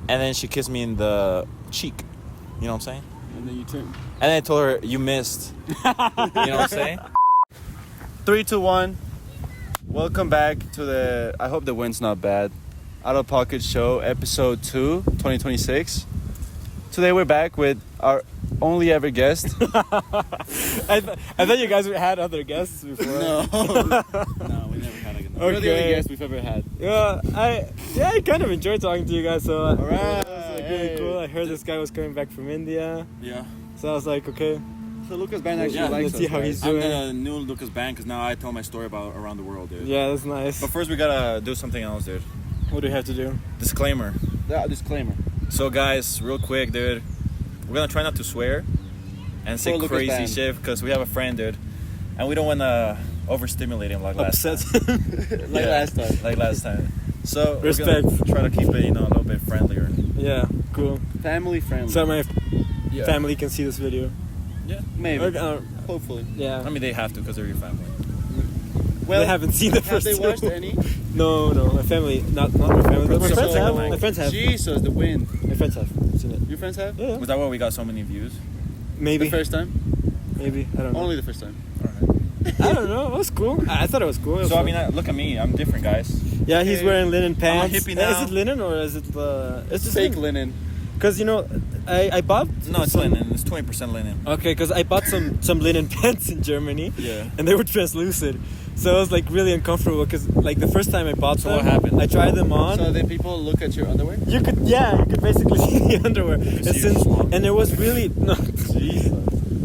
And then she kissed me in the cheek. You know what I'm saying? And then you turn. And then I told her, you missed. You know what I'm saying? 3, 2, 1. Welcome back to the, I hope the wind's not bad, Out of Pocket Show, episode 2, 2026. Today we're back with our only ever guest. I thought you guys had other guests before. No. No, we never had a guest. You're the only guest we've ever had. Yeah, I kind of enjoyed talking to you guys. So Alright. it was really cool. I heard this guy was coming back from India, Yeah. so I was like, okay, So Lucas Band actually Yeah, likes let's us, see how right? he's I'm doing. the new Lucas Band because now I tell my story about around the world, dude. Yeah, that's nice. But first we gotta do something else, dude. What do you have to do? Disclaimer. Yeah, disclaimer. So guys, real quick, dude, we're gonna try not to swear and say For Lucas crazy Band. shit because we have a friend, dude, and we don't wanna overstimulate him like last Upset. time. Like last time. Like last time. So Respect. we're gonna try to keep it, a little bit friendlier. Yeah, cool. Family friendly. So my Yeah. family can see this video. Yeah. Maybe. Or, Hopefully. yeah. I mean, they have to because they're your family. Well, they haven't seen the have first they two. watched any? No, my family, not my family. But my So- friends so, have. like- My friends have. Jesus, the wind. My friends have seen it. Your friends have? Yeah, Was that why we got so many views? maybe. The first time? Maybe I don't know. Only the first time. I don't know. It was cool. I thought it was cool. It was So I fun. mean, look at me. I'm different, guys. Yeah, he's wearing linen pants. hippie Is now. it linen or is it? It's just Fake linen. Because I bought. No, it's some, linen. It's 20% linen. Okay, because I bought some linen pants in Germany. Yeah. And they were translucent, so I was like really uncomfortable. Because like the first time I bought So them, what happened? I tried them on. So did people look at your underwear? you could basically see the underwear. And see your schlong? and it was really no.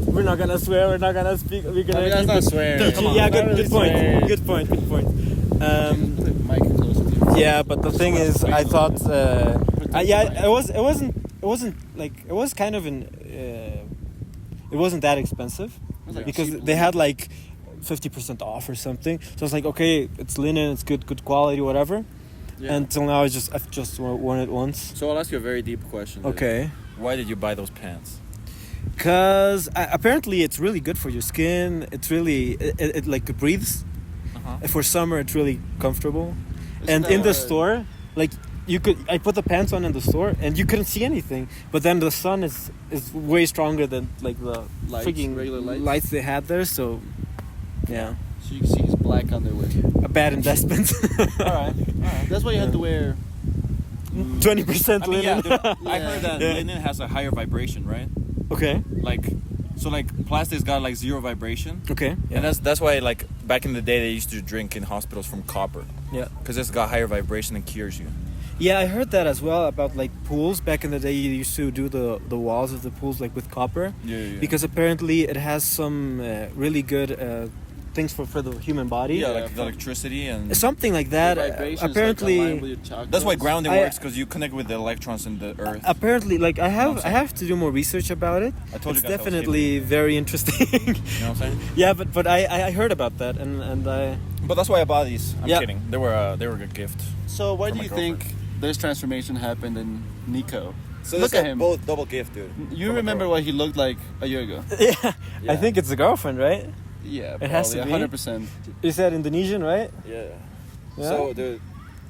We're not gonna swear. We're not gonna speak. We're gonna. I mean, that's keep not it swearing. PG. Come on, Yeah, not good really point. swearing. Good point. Good point. The mic closer to you. Yeah, but the thing is, I thought, it wasn't like it was kind of it wasn't that expensive It was like because cheap they had like 50% off or something. So I was like, okay, it's linen, it's good quality, whatever. Yeah. Until now, I've just worn it once. So I'll ask you a very deep question. dude. Okay. Why did you buy those pants? Cause apparently it's really good for your skin. It's really it like breathes. Uh-huh. For summer, it's really comfortable. Isn't And that in the what- store, like I put the pants on in the store and you couldn't see anything. But then the sun is way stronger than like the Lights, freaking regular lights? lights they had there. So yeah, So you can see his black underwear. a bad investment. Alright. That's why you have to wear. 20% I mean, yeah, linen. dude, I heard that Yeah. linen has a higher vibration, right? Okay. Like plastic's got like zero vibration. Okay. Yeah. And that's why like back in the day they used to drink in hospitals from copper yeah. because it's got higher vibration and cures you. Yeah, I heard that as well about like pools. Back in the day, you used to do the walls of the pools like with copper. Yeah. Because apparently it has some really good things for the human body. yeah, Yeah, like the electricity and Something like that. The vibrations, like, Apparently, align with your chakras. that's why grounding I- works because you connect with the electrons in the earth. apparently, like I You know what I'm have to do more research about it. I told It's you guys I was definitely very interesting. You know what I'm saying? Yeah, but I heard about that and I But that's why I bought these. I'm Yeah. kidding. They were a good gift. So why For do my you think this transformation happened in Nico? Look at him. Both double gift, dude. You remember what he looked like a year ago? yeah, I think it's a girlfriend, right? Yeah, It has to be. 100%. You said Indonesian, right? Yeah. Yeah. So, dude,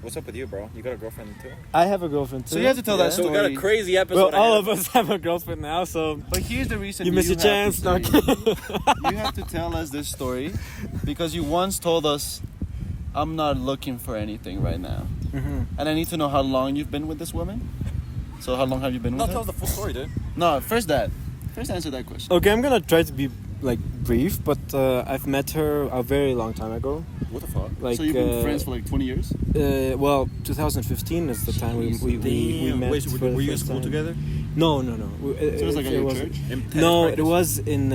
what's up with you, bro? You got a girlfriend too? I have a girlfriend too. So you have to tell that So story. we got a crazy episode. Well, all of us have a girlfriend now, so But here's the reason you missed your have chance. to No, say- you have to tell us this story because you once told us, "I'm not looking for anything right now," and I need to know how long you've been with this woman. So how long have you been No, with tell her? us the full story, dude. No, first answer that question. Okay, I'm gonna try to be like brief, but I've met her a very long time ago. What the fuck? Like So you've been friends for like 20 years? well, 2015 is the time we met. Wait, for were the you in first school time. together? No. So it was like at your wasn't- church? No, it was in.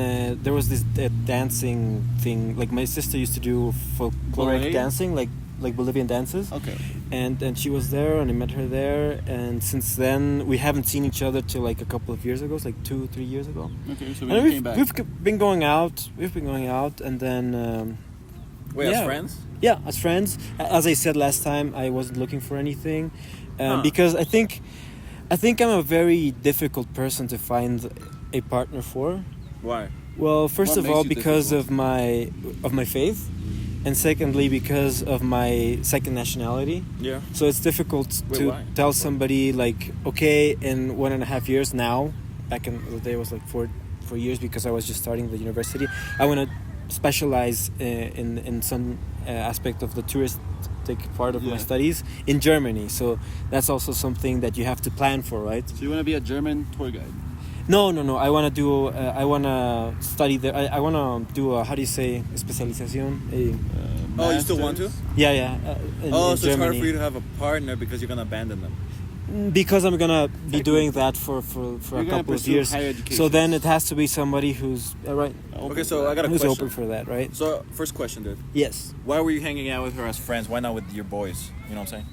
There was this dancing thing. Like my sister used to do folkloric Ballet? dancing, like Bolivian dances. Okay. And she was there, and I met her there. And since then, we haven't seen each other till like a couple of years ago. It's like 2-3 years ago. Okay, so And when you came back. we've been going out. We've been going out, and then Wait, Yeah. as friends? yeah, as friends. As I said last time, I wasn't looking for anything, Huh. because I think I'm a very difficult person to find a partner for. Why? Well, first What of makes all, you because difficult? of my faith, and secondly because of my second nationality. Yeah. So it's difficult Wait, to why? tell somebody like, okay, in 1.5 years now, back in the day it was like 4 years because I was just starting the university. I want to specialize in some aspect of the touristic part of my Yeah. studies in Germany. So that's also something that you have to plan for, right? So you want to be a German tour guide? No. I want to do. I want to study there. I want to do a, how do you say, especialización? Oh, you still want to? Yeah. In So it's hard Germany. for you to have a partner because you're gonna abandon them. Because I'm gonna be doing that for a You're gonna couple of pursue years. higher education. So then it has to be somebody who's right, Okay, so I got a who's question. open for that, right? So first question, dude. Yes, Why were you hanging out with her as friends? Why not with your boys? You know what I'm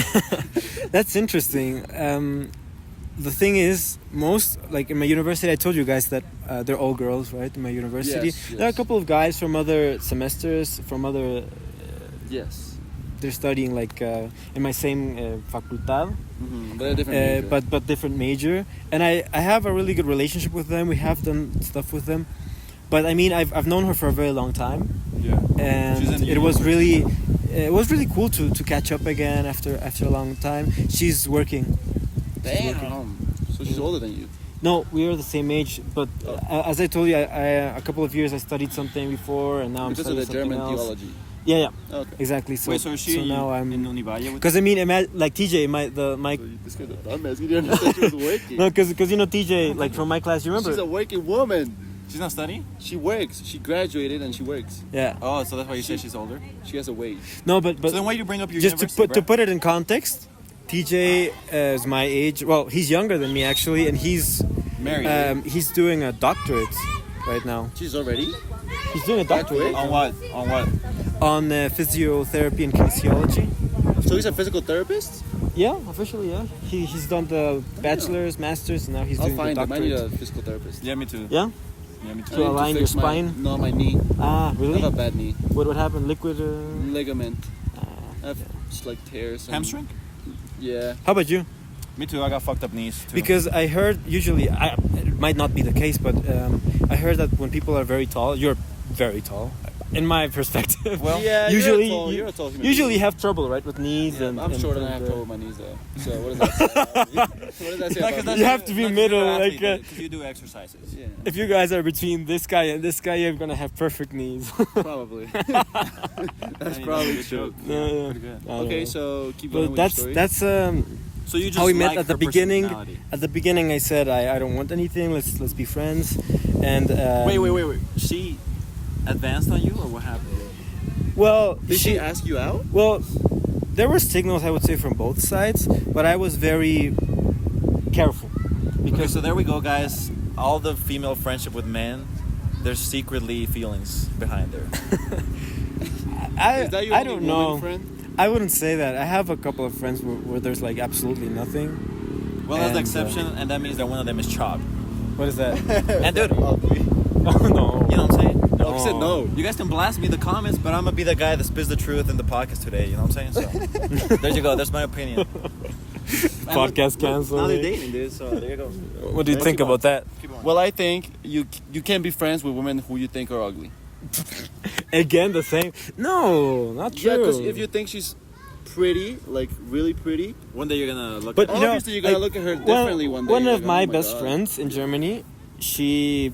saying? that's interesting. The thing is, most like in my university, I told you guys that they're all girls, right? In my university, Yes, there are a yes. couple of guys from other semesters, from other. Yes. They're studying like in my same facultad. Mm-hmm. But a different major. but different major, and I have a really good relationship with them. We have done stuff with them, but I mean I've known her for a very long time, yeah. She's and in it was university. really cool to catch up again after a long time. She's working. Damn. So she's older than you. No, we are the same age, but Oh. as I told you, I a couple of years I studied something before, and now Because I'm of studying the something German else. theology. Yeah, Okay. exactly. So, Wait, so is she now I'm in Univalle with because I mean like TJ, my So you just got a dumbass. You didn't understand she was working. no, because you know TJ, like from my class, you remember? She's a working woman. She's not studying? She works. She graduated and she works. Yeah. Oh, so that's why you say she's older? She has a wage. No, but So then why do you bring up your just to university, put it in context, TJ is my age. Well, he's younger than me actually, and he's Married. he's doing a doctorate right now. She's already? He's doing a doctorate quick? On what? On what? on physiotherapy and kinesiology. So he's a physical therapist? Yeah, officially, yeah. He's done the bachelor's, master's, and now he's I'll doing the find him. I need doctorate. a physical therapist. Yeah, me too. Yeah. Yeah, me I too. To need align fix your my- spine? No, my knee. Ah, I really? have a bad knee. What happened? Liquid. Ligament. Ah. I have just like tears. And, Hamstring? Yeah. How about you? Me too. I got fucked up knees too. Because I heard usually, it might not be the case, but I heard that when people are very tall, you're very tall, in my perspective. Well, yeah, usually, you're a tall human usually you being. have trouble, right, with knees Yeah, and. I'm and, short and I have trouble with my knees though. So what does that say? What does that say Not 'cause about that's me? You have to be not 'cause middle, you're an like, athlete, 'cause you do exercises. Yeah, If you guys are between this guy and this guy, you're gonna have perfect knees. probably. That's probably true. Yeah. Pretty good. I don't Okay, know. so keep going But with that's your story. that's So you just how we met like at the her beginning. personality. At the beginning, I said I don't want anything. Let's be friends. And Wait. She advanced on you, or what happened? Well, Did she ask you out? Well, there were signals I would say from both sides, but I was very careful Okay, because so there we go, guys. All the female friendship with men, there's secretly feelings behind there. Is that your I only don't woman know. friend? I wouldn't say that. I have a couple of friends where there's like absolutely nothing. Well, that's the And, exception, and that means that one of them is chopped. What is that? And dude, Ugly. Oh no. you know what I'm saying? No, he said no. You guys can blast me in the comments, but I'm gonna be the guy that spits the truth in the podcast today. You know what I'm saying? So there you go. That's my opinion. Podcast canceled. Now they're dating, dude. So there you go. What do you think about that? Keep going. Well, I think you can't be friends with women who you think are ugly. Again, the same. No, not true. Yeah, because if you think she's pretty, like really pretty, One day you're gonna look. But at you know, obviously you're gonna like, look at her differently one day. One You're of like, my oh best God. friends in Germany, she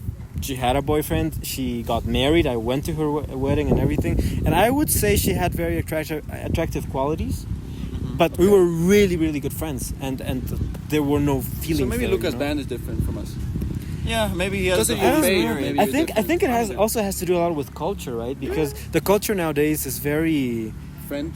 had a boyfriend. She got married. I went to her wedding and everything, and I would say she had very attractive qualities. But we were really, really good friends, and there were no feelings. So maybe there, Lucas you know? Band is different from us. Yeah, maybe he has. Doesn't the your I don't fate know. maybe I is think different? it has also has to do a lot with culture, right? Because the culture nowadays is very Friend?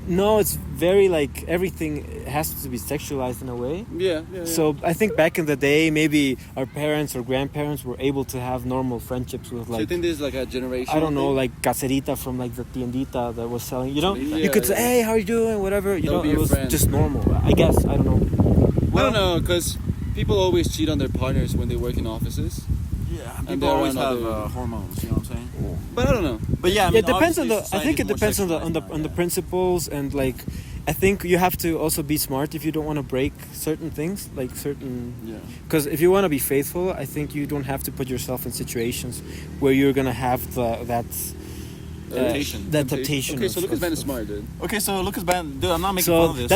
no, it's very like everything has to be sexualized in a way. Yeah. So I think back in the day, maybe our parents or grandparents were able to have normal friendships with So you like think this is like a generation? I don't know, like caserita from like the tiendita that was selling. You know, Yeah, you could say, yeah. "Hey, how you doing?" Whatever. You That would know, be it your was friend. just normal. I guess I don't know. I don't know, because people always cheat on their partners when they work in offices. Yeah, And people they're always on have other- hormones. You know what I'm saying? But I don't know. But yeah, I mean, It depends on obviously the. I think society it is more depends on the sexualized now, principles and like. I think you have to also be smart if you don't want to break certain things, like certain. Yeah. Because if you want to be faithful, I think you don't have to put yourself in situations where you're gonna have that Temptation. the temptation. Okay, so of- Lucas Van is of- smart, dude. Okay, so Lucas Band, dude, I'm not making fun So of this.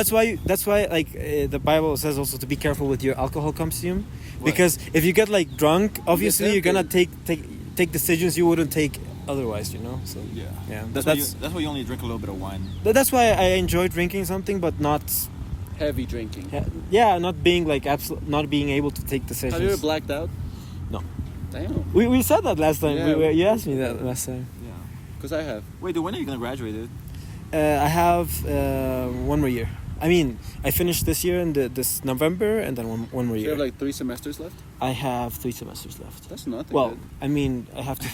that's why like the Bible says also to be careful with your alcohol consume, What? because if you get like drunk, obviously you're gonna tempted. take decisions you wouldn't take otherwise, you know. So Yeah. yeah, That's why you only drink a little bit of wine. that's why I enjoy drinking something, but not Heavy drinking. yeah, not being like not being able to take decisions. Have you ever blacked out? No. Damn. We said that last time. Yeah. You asked me that last time. Yeah. Because I have. Wait, dude, when are you gonna graduate, dude? I have 1 more year. I mean, I finished this year in this November, and then one more So you year. have like 3 semesters left? I have 3 semesters left. That's nothing. Well, dude. I mean, I have to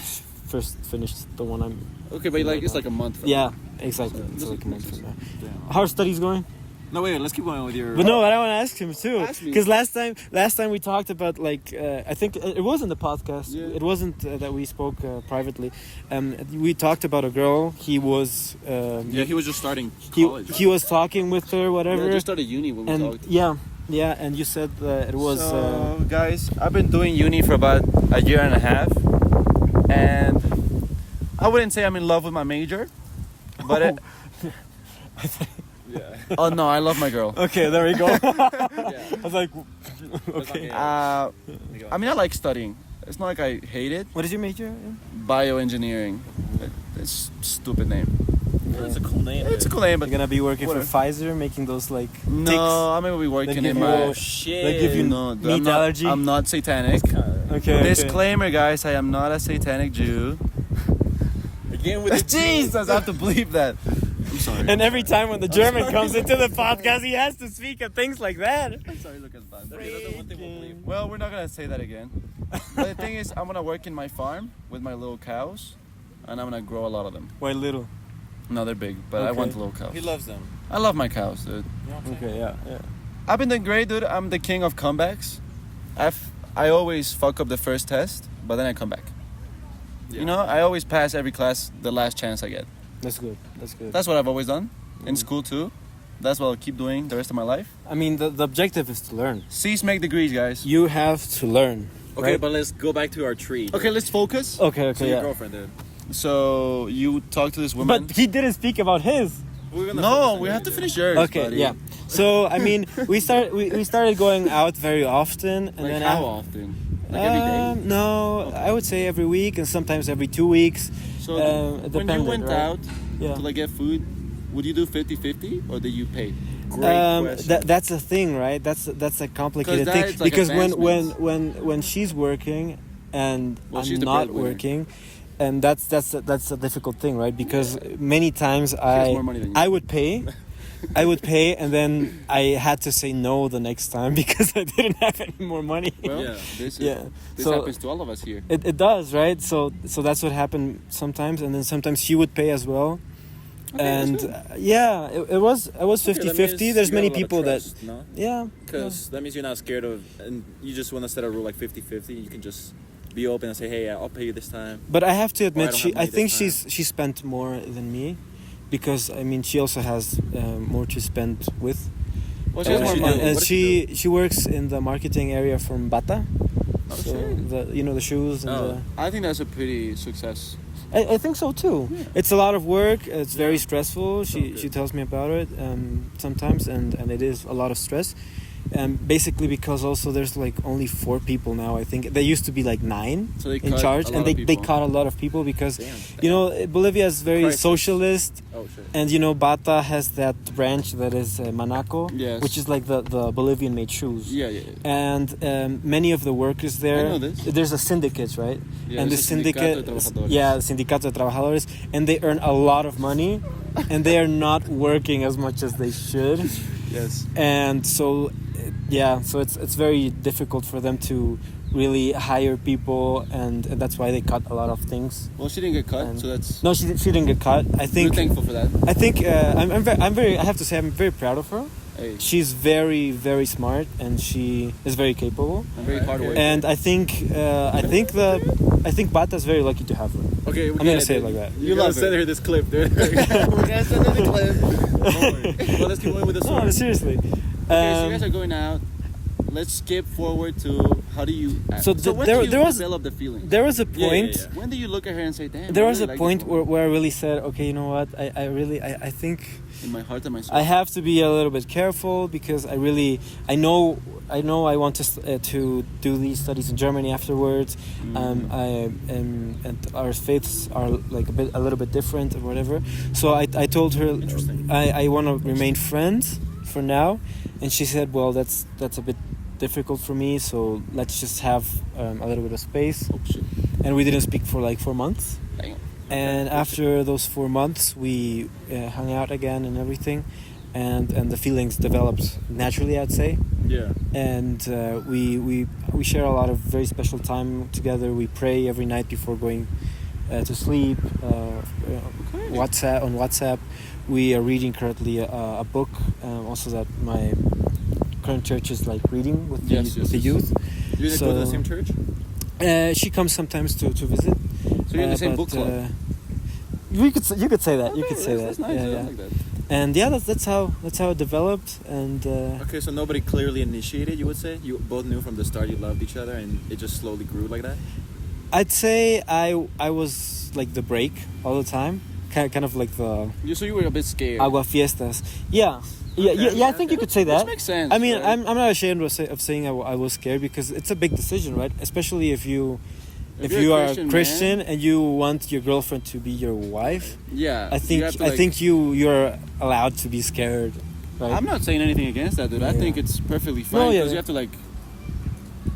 first finish the one I'm. Okay, but like it's like a month. From Yeah, now. exactly. So, It's this like a month makes from now. Damn. How are studies going? No, wait, let's keep going with your. But no, I want to ask him too, Ask me. because last time we talked about like I think it was in the podcast. Yeah. It wasn't that we spoke privately. We talked about a girl. He was. Yeah, he was just starting he college. he was talking with her, whatever. Yeah, I just started uni when we and talked. yeah, and you said it was. So, guys, I've been doing uni for about a year and a half, and I wouldn't say I'm in love with my major, but yeah. oh no, I love my girl. Okay, there we go. yeah. I was like, okay. I mean, I like studying. It's not like I hate it. What is your major? in? Bioengineering. It's a stupid name. It's a cool name. It's a cool name, but You're gonna be working Whatever. for Pfizer, making those like no, ticks. I'm gonna be working give in you my. a- shit. They give you No, meat I'm not, allergy? I'm not satanic. Okay. Disclaimer, guys, I am not a satanic Jew. Again with the Jesus, I have to believe that. I'm sorry. And every time when the German comes into the podcast, he has to speak of things like that. I'm sorry, Lucas Van. Freaking- Well, we're not gonna say that again. But the thing is, I'm gonna work in my farm with my little cows, and I'm gonna grow a lot of them. Why little? No, they're big, but I Okay. want little cows. He loves them. I love my cows, dude. You know what I'm saying? Okay, yeah. I've been doing great, dude. I'm the king of comebacks. I always fuck up the first test, but then I come back. Yeah. You know, I always pass every class the last chance I get. That's good. That's good. That's what I've always done in Mhm. school too. That's what I'll keep doing the rest of my life. I mean, the objective is to learn. C's make degrees, guys. You have to learn. Okay, right? but let's go back to our tree. Okay, let's focus. Okay, So your yeah. girlfriend, dude. So you talk to this woman. But he didn't speak about his. We're gonna No, focus on we you, have to dude. finish yours. Okay, buddy. yeah. So I mean, we started going out very often, and Like then how often? Like every day. No, Okay. I would say every week, and sometimes every 2 weeks. So it when you depended, went right? out Yeah. to like get food, would you do 50-50 or did you pay? Great question. That's a thing, right? That's a complicated 'Cause thing that is like because advancements. when she's working and Well, she's I'm the not breadwinner. working, and that's a difficult thing, right? Because many times has more money than you. I would pay. I would pay, and then I had to say no the next time because I didn't have any more money. Well, Yeah. this is, Yeah. this So- happens to all of us here. It does, right? So that's what happened sometimes, and then sometimes she would pay as well. And yeah, it was 50-50. There's many people that No? yeah, Because that means you're not scared of, and you just want to set a rule like 50-50. You can just be open and say, hey, I'll pay you this time. But I have to I admit, don't she have I money think this she spent more than me, because I mean she also has more to spend with. Well, she has What more does she money. do? And What does she she works in the marketing area from Bata. Oh, So shit. the shoes and Oh. I think that's a pretty success. I think so too. Yeah. It's a lot of work. It's very stressful. So She good. she tells me about it sometimes, and it is a lot of stress. Basically because also there's like only 4 people now. I think there used to be like 9 So they in cut charge, a lot and of they people. cut a lot of people because Damn. you know Bolivia is very Crisis. socialist, Oh, shit. and you know Bata has that branch that is Manaco, Yes. which is like the Bolivian made shoes. Yeah, yeah. And many of the workers there, I know this. there's a syndicate, right? Yeah, and the it's a Sindicato syndicate, de Trabajadores. yeah, Sindicato de Trabajadores, and they earn a lot of money, and they are not working as much as they should, Yes. and so, yeah, so it's very difficult for them to really hire people, and that's why they cut a lot of things. Well, she didn't get cut, And- so that's. No, she didn't get cut. I We're think thankful for that. I'm very. I have to say I'm very proud of her. Hey, She's very very smart, and she is very capable. I'm very hard working. And I think Bata's very lucky to have her. Okay, I'm gonna say it like that. You gotta love send her. her this clip, dude. We're gonna send her the clip. Well, let's keep going with the No, story. seriously. Okay, so you guys are going out. let's skip forward to how do you. So when there- do you there was- develop the feeling? There was a Yeah, point. yeah. When do you look at her and say, "Damn"? There I was really a like point this woman. where I really said, okay, you know what? I think in my heart and my soul. I have to be a little bit careful because I know I want to do these studies in Germany afterwards. And our faiths are like a little bit different or whatever. So I told her Interesting. I want to remain friends for now, and she said, well, that's a bit difficult for me. So let's just have a little bit of space. Oh shit! And we didn't speak for like 4 months. Damn. And after those 4 months, we hung out again and everything, and the feelings developed naturally, I'd say. Yeah. And we share a lot of very special time together. We pray every night before going to sleep. WhatsApp. We are reading currently a book, also that my current church is like reading with the, Yes, with the yes. youth. You guys go to the same church? She comes sometimes to visit. So you're in the same book but, club. you could say that. You Okay, could say that's that. nice. Yeah, I yeah. like that. And yeah, that's how it developed. And Okay, so nobody clearly initiated, you would say? You both knew from the start you loved each other and it just slowly grew like that? I'd say I was like the break all the time, kind of like the So you were a bit scared. agua fiestas. Yeah. I think you could say that. Which makes sense. I mean, right? I'm not ashamed of saying I was scared because it's a big decision, right? Especially if you you're a are a Christian and you want your girlfriend to be your wife. Yeah. I think you have to, like- you're allowed to be scared. Right? I'm not saying anything against that, dude. I Yeah. think it's perfectly fine No, because yeah. you have to like.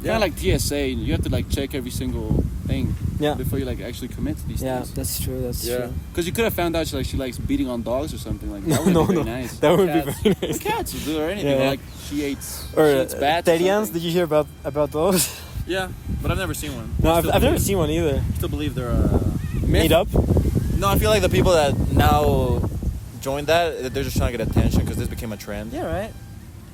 Yeah, like TSA. You have to like check every single thing Yeah. before you like actually commit to these Yeah, things. that's true. That's Yeah. true. Because you could have found out she likes beating on dogs or something like that. No, Would no, be no. very nice. That would be Cats. very nice. Or cats, dude, or anything. Yeah, Or yeah. like she eats Or bats. or Terians, something. did you hear about those? Yeah, but I've never seen one. No, I I've still never believe- seen one either. still believe they're Made up? No, I feel like the people that now joined that, they're just trying to get attention because this became a trend. Yeah, right.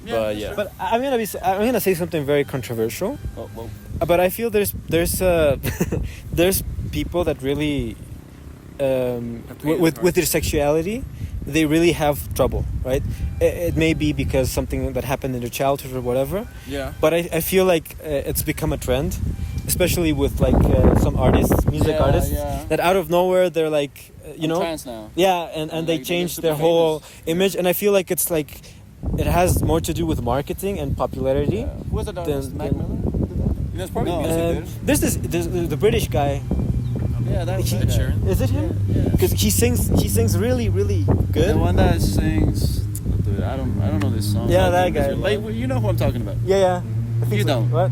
But yeah. But I'm gonna say something very controversial. Oh, well. But I feel there's there's people that really with their sexuality, they really have trouble, right? It may be because something that happened in their childhood or whatever. Yeah. But I feel like it's become a trend, especially with like some artists, music Yeah, artists, yeah. that out of nowhere they're like, you I'm know, trans now. yeah, and And, they like, change they're their super whole famous. image, and I feel like it's like it has more to do with marketing and popularity. Yeah. Who was that artist? Mac then- Miller? You know, it's probably No. music, dude. There's the British guy. Yeah, that's He- that guy. Sheeran? Is it him? Yeah. Because he sings really good. The one that sings. Dude, I don't know this song. Yeah, How that Deep Is guy. Your Love? Like, well, you know who I'm talking about. Yeah. I think You so. don't. What?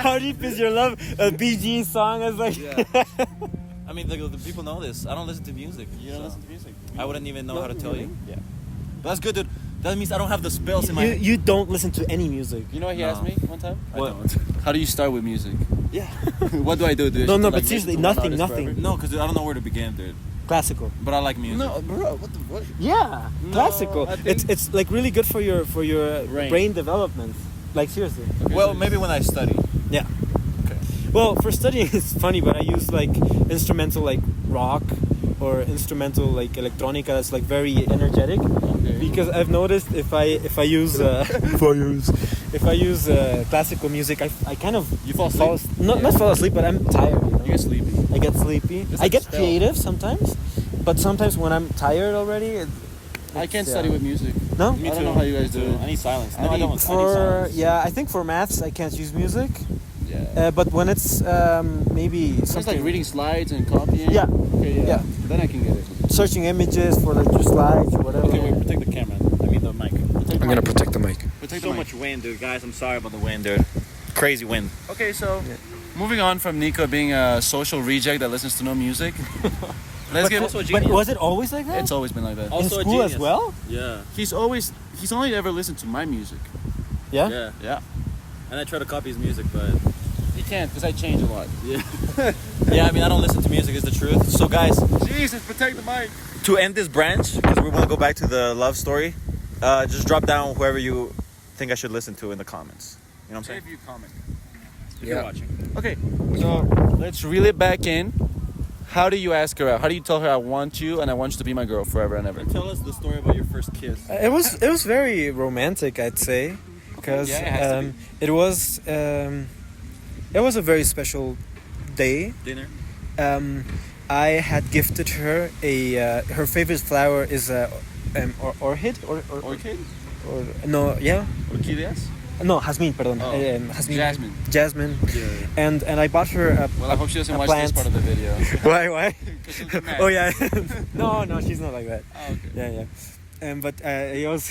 How deep is your love? A Bee Gees song is like. Yeah. I mean, the people know this. I don't listen to music. You don't so listen to music. I wouldn't even know how to tell you. Yeah. But that's good, dude. That means I don't have the spells in my head. You don't listen to any music. You know what he No. asked me one time? I What? don't. How do you start with music? Yeah. What do I do? Do I No, just, no, like, but listen seriously, to one nothing, artist nothing. forever? No, because I don't know where to begin, dude. Classical. But I like music. No, bro. What the what? Yeah, No, classical. I think- It's like really good for your Brain. brain development. Like seriously. Okay, Well, so- maybe when I study. Yeah. Okay. Well, for studying it's funny, but I use like instrumental like rock or instrumental like electronica that's like very energetic. Okay. Because I've noticed if I use if I use classical music, I kind of You fall asleep? not fall asleep, but I'm tired. You know? You get sleepy. I get sleepy. It's I like get a spell. creative sometimes, but sometimes when I'm tired already, I can't it's, study with music. no. I don't know how you guys do it. I need silence. I need- For silence. I think for maths I can't use music, Yeah. but when it's maybe It's something like reading slides and copying. Yeah. Okay, yeah. Yeah. Then I can get it. searching images for like your slides or whatever. Okay, wait, protect the camera. I mean the mic. I'm gonna protect the mic. Protect So the mic. much wind, dude. Guys, I'm sorry about the wind, dude. Crazy wind. Okay, so moving on from Nico being a social reject that listens to no music. Let's get. also a But genius. was it always like that? It's always been like that. in also a school as genius. well? Yeah. He's only ever listened to my music. Yeah. Yeah. Yeah. And I try to copy his music, but He can't because I change a lot. yeah, I mean I don't listen to music. Is the truth. So guys, Jesus, protect the mic. to end this branch, because we want to go back to the love story, just drop down whoever you think I should listen to in the comments. You know what I'm saying? Save you comment. If Yeah. you're watching. Okay, so let's reel it back in. How do you ask her out? How do you tell her I want you and I want you to be my girl forever and ever? Tell us the story about your first kiss. It was very romantic, I'd say. because Yeah, it has to it was a very special day. Dinner. I had gifted her her favorite flower is orchid or Orchid? or no yeah Orquídeas? no jasmine perdón Oh. jasmine Jasmine. jasmine and I bought her Well, I hope she doesn't a watch plant. this part of the video. why 'Cause she'll get mad. oh yeah no she's not like that Oh, okay. yeah but it was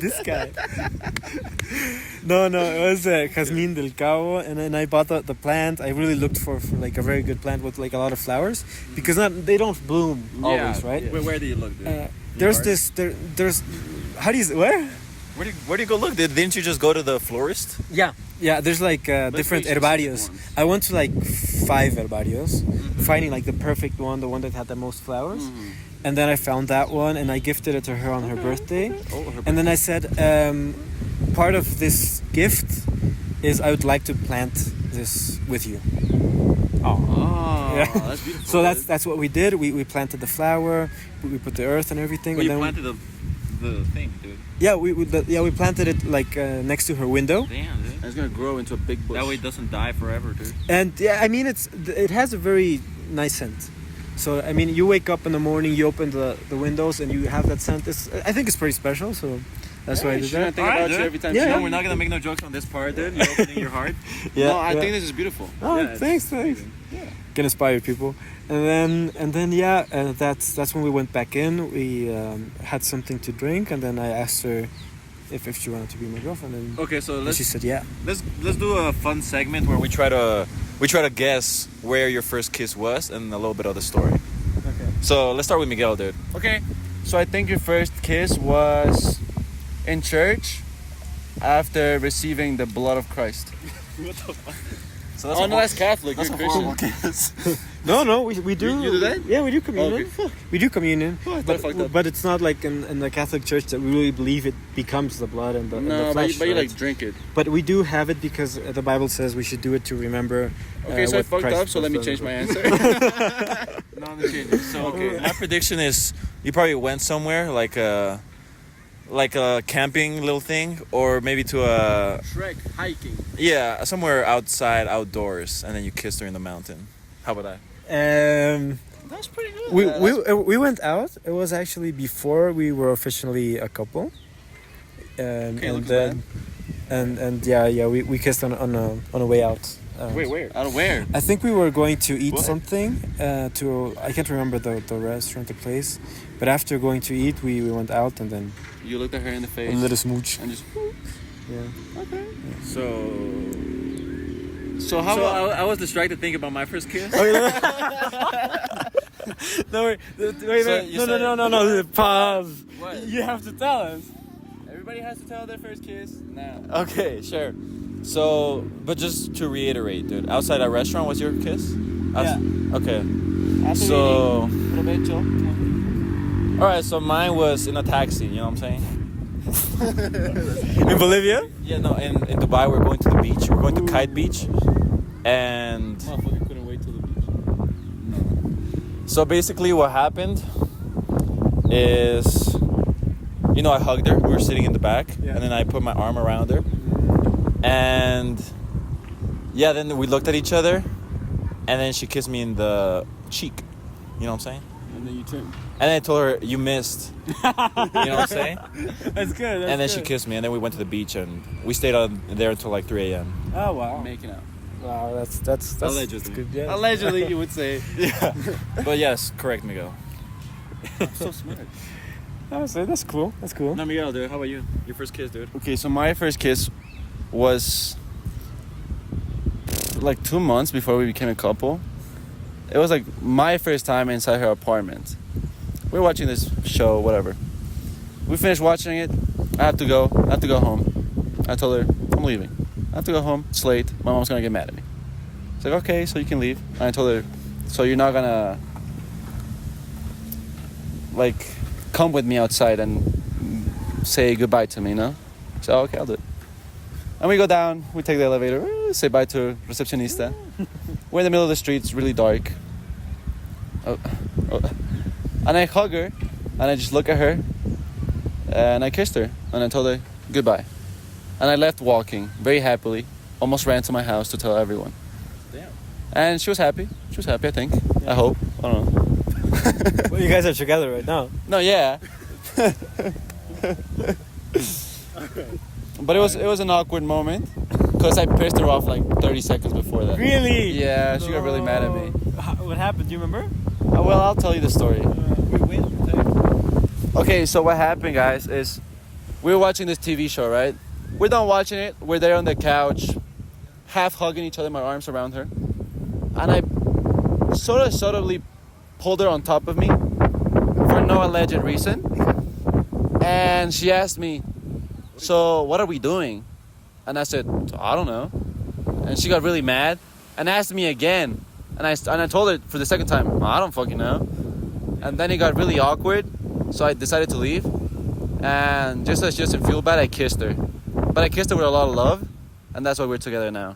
this guy no it was Jasmine del Cabo and then I bought the plant. I really looked for like a very good plant with like a lot of flowers because they don't bloom always, right? Where do you look, dude? There's Yard? there's how do you where Where do you go look? Didn't you just go to the florist? yeah there's like different very specific herbarios. ones. I went to like 5 herbarios finding like the perfect one, the one that had the most flowers. And then I found that one and I gifted it to her on her birthday. Oh, her And then I said, part of this gift is I would like to plant this with you. Oh, Yeah. that's beautiful. So that's what we did. We planted the flower, we put the earth and everything. Well, and you then planted the thing, dude. yeah, we planted it like next to her window. Damn, dude. And it's gonna grow into a big bush. That way it doesn't die forever, dude. And yeah, I mean it has a very nice scent. So I mean, you wake up in the morning, you open the windows, and you have that scent. I think it's pretty special. So that's why I did Should I that. think Alright, about dude. you every time? Yeah. she- No, we're not gonna make no jokes on this part, dude. You're opening your heart. No, I think this is beautiful. Oh, Yeah, thanks. Yeah. Can inspire people, and then yeah, that's when we went back in. We had something to drink, and then I asked her if she wanted to be my girlfriend, and Okay, so she said yeah. let's do a fun segment where we try to guess where your first kiss was and a little bit of the story. Okay. So let's start with Miguel, dude. Okay, so I think your first kiss was in church after receiving the blood of Christ. So Oh no, that's Catholic. that's You're a Christian. horrible kiss. No, we do. You do that? Yeah, we do communion. Okay. We do communion, I fucked up. but it's not like in the Catholic Church that we really believe it becomes the blood and the, and the No, flesh. but you right? like drink it. But we do have it because the Bible says we should do it to remember. Okay, so I what fucked Christ up. So let me was change done. my answer. No, I'm gonna change it. So Okay, my prediction is you probably went somewhere like a camping little thing, or maybe to a Shrek hiking. somewhere outside outdoors, and then you kissed her in the mountain. How about that? That's pretty good. We went out. It was actually before we were officially a couple. And looks then and yeah we kissed on a way out. Wait, where? Out of where? I think we were going to eat What? something to I can't remember the restaurant, the place, but after going to eat we went out and then You looked at her in the face a little smooch. and just. Yeah. Okay. So how? I was distracted thinking about my first kiss. No, wait, So you said- no, pause. What? You have to tell us. Everybody has to tell their first kiss now. Okay, sure. So, but just to reiterate, dude, outside a restaurant was your kiss? Okay. After So, eating, provecho. all right. So mine was in a taxi. You know what I'm saying? In Bolivia? Yeah. No. In Dubai, we're going to the beach. We're going to Kite Beach, and Motherfucker couldn't wait till the beach. so basically, what happened is, you know, I hugged her. We were sitting in the back, Yeah. and then I put my arm around her, and yeah, then we looked at each other, and then she kissed me in the cheek. You know what I'm saying? And then you turned. And then I told her, "You missed." You know what I'm saying? That's good. And then she kissed me, and then we went to the beach, and we stayed on there until like 3 a.m. Oh wow. Making out. Wow, that's Allegedly. good. Yeah. Allegedly, you would say. Yeah. But yes, correct, Miguel. So smart. I would say that's cool. That's cool. No, Miguel, dude. How about you? Your first kiss, dude. Okay, so my first kiss was like 2 months before we became a couple. It was like my first time inside her apartment. We were watching this show, whatever. We finished watching it. I have to go. I have to go home. I told her, I'm leaving. I have to go home. It's late. My mom's gonna get mad at me. She's like, okay, so you can leave. And I told her, so you're not gonna like come with me outside and say goodbye to me, no? So okay, I'll do it. And we go down, we take the elevator, say bye to receptionista. We're in the middle of the street, it's really dark. Oh. And I hug her, and I just look at her, and I kissed her, and I told her goodbye. and I left walking very happily. Almost ran to my house to tell everyone. Damn. And she was happy. She was happy, I think. I hope. I don't know. Well, you guys are together right now. No, yeah. But it was an awkward moment because I pissed her off like 30 seconds before that. Really? Yeah, she got really mad at me. What happened? Do you remember? Well, I'll tell you the story. Wait. Okay, so what happened, guys, is we were watching this TV show, right? We're done watching it. We're there on the couch, half hugging each other, my arms around her. And I sort of subtly pulled her on top of me for no alleged reason. And she asked me, so what are we doing? And I said, I don't know. And she got really mad and asked me again. And I told her for the second time, I don't fucking know. And then it got really awkward. So I decided to leave. And just so she doesn't feel bad, I kissed her. But I kissed her with a lot of love. And that's why we're together now.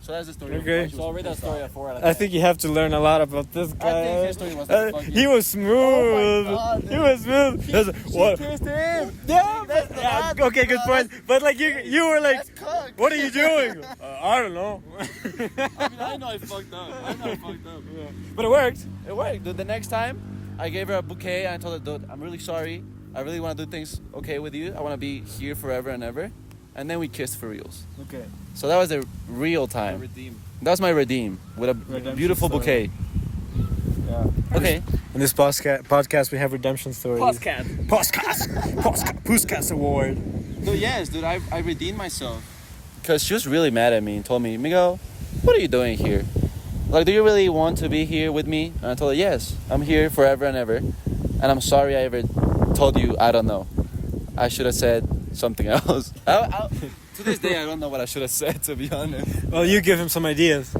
So that's the story. Okay. So I'll read that story at 4 out of 10. I think you have to learn a lot about this guy. I think his story was the fucking... He was smooth. Oh my God, He was smooth. What? kissed him! Yeah, That's but, not- okay, good point. But like you were like, That's cooked. what are you doing? I don't know. I know I fucked up. But it worked. It worked, dude. The next time, I gave her a bouquet and I told her, dude, I'm really sorry. I really want to do things okay with you. I want to be here forever and ever. And then we kissed for reals. Okay. So that was the real time. Redeem. That was my redeem with a Redemption beautiful story. bouquet. Yeah. Okay. In this podcast, we have redemption stories. Podcast award. So yes, dude, I redeemed myself. Because she was really mad at me and told me, Miguel, what are you doing here? Like, do you really want to be here with me? And I told her, yes, I'm here forever and ever. And I'm sorry I ever told you, I don't know. I should have said something else. To this day, I don't know what I should have said, to be honest. Well, you give him some ideas.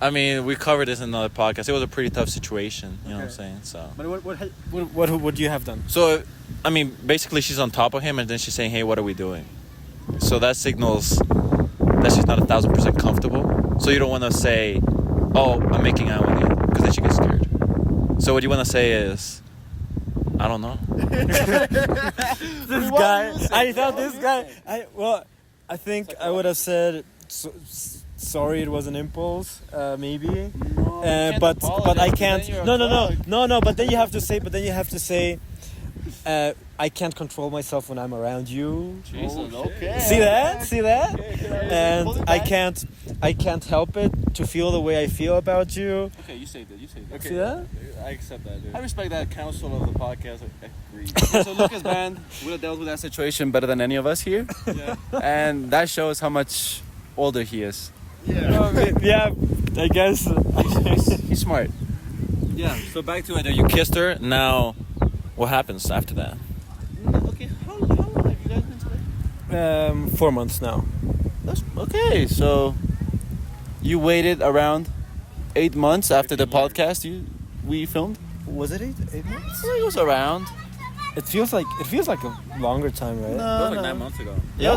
I mean, we covered this in another podcast. It was a pretty tough situation, you know what I'm saying? So, But what would you have done? so I mean, basically she's on top of him and then she's saying, hey, what are we doing? So that signals that she's not 1,000% comfortable. So you don't want to say, oh, I'm making out with you, because then she gets scared. So what you want to say is, I don't know. This guy. I thought this guy. I think I would have said sorry. It was an impulse, maybe. But I can't. No. But then you have to say. I can't control myself when I'm around you. Jesus, okay. See that? And Hold it I back. can't help it to feel the way I feel about you. Okay, you saved it. See that? I accept that, dude. I respect that. Counsel of the podcast agreed. So Lucas Band would have dealt with that situation better than any of us here. Yeah. And that shows how much older he is. Yeah, I guess. He's smart. Yeah, so back to it. You kissed her. Now, what happens after that? Okay, how long have you guys been together? 4 months now. That's okay. So you waited around 8 months after the podcast we filmed? Was it 8 months? It was around. It feels like a longer time, right? That was like 9 months ago. Yeah,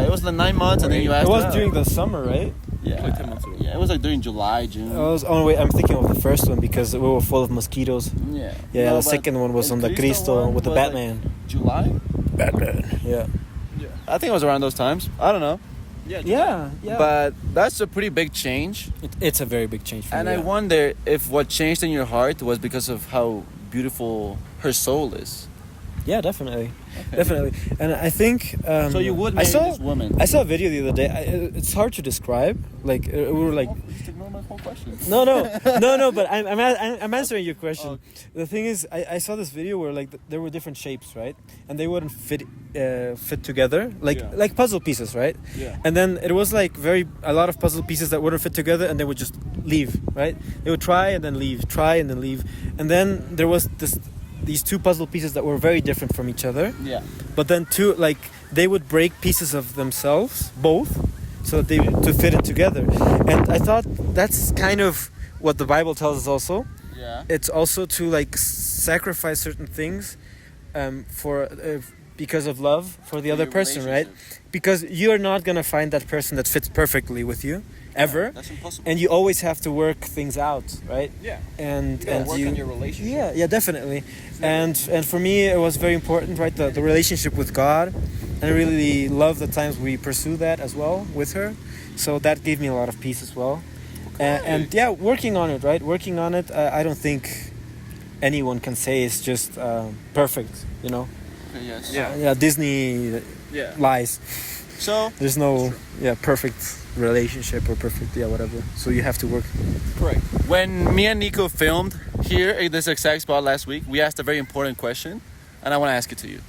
it was like 9 months and then you asked It was her out. during the summer, right? Yeah, like 10 months ago. Yeah, it was like during July, June. Wait, I'm thinking of the first one because we were full of mosquitoes. Yeah. Yeah, No, the but second one was the on the Cristo one with the was like Batman. July? Batman. Yeah. I think it was around those times. I don't know. Yeah. But that's a pretty big change. It's a very big change for And me. I wonder if what changed in your heart was because of how beautiful her soul is. Yeah, definitely. Definitely. And I think. So you would I marry saw this woman? I saw a video the other day. It's hard to describe. Like we were like. Just ignore my whole question. No. But I'm answering your question. Okay. The thing is, I saw this video where like there were different shapes, right? And they wouldn't fit together, like puzzle pieces, right? Yeah. And then it was like a lot of puzzle pieces that wouldn't fit together, and they would just leave, right? They would try and then leave, try and then leave, and then there was these two puzzle pieces that were very different from each other. Yeah. But then they would break pieces of themselves, both, so that to fit it together. And I thought that's kind of what the Bible tells us also. Yeah. It's also to like sacrifice certain things because of love for the other your person, right? relationship. Because you're not gonna find that person that fits perfectly with you ever, That's impossible. and you always have to work things out, right? Yeah. And Work you on your relationship. yeah, definitely. And for me, it was very important, right? The relationship with God, and I really love the times we pursue that as well with her. So that gave me a lot of peace as well. And yeah, working on it, right? Working on it. I don't think anyone can say it's just perfect. You know. Okay, yes. Yeah. Disney Yeah. lies. So There's no perfect relationship or perfect whatever. So you have to work. correct. When me and Nico filmed here at this exact spot last week, we asked a very important question, and I want to ask it to you.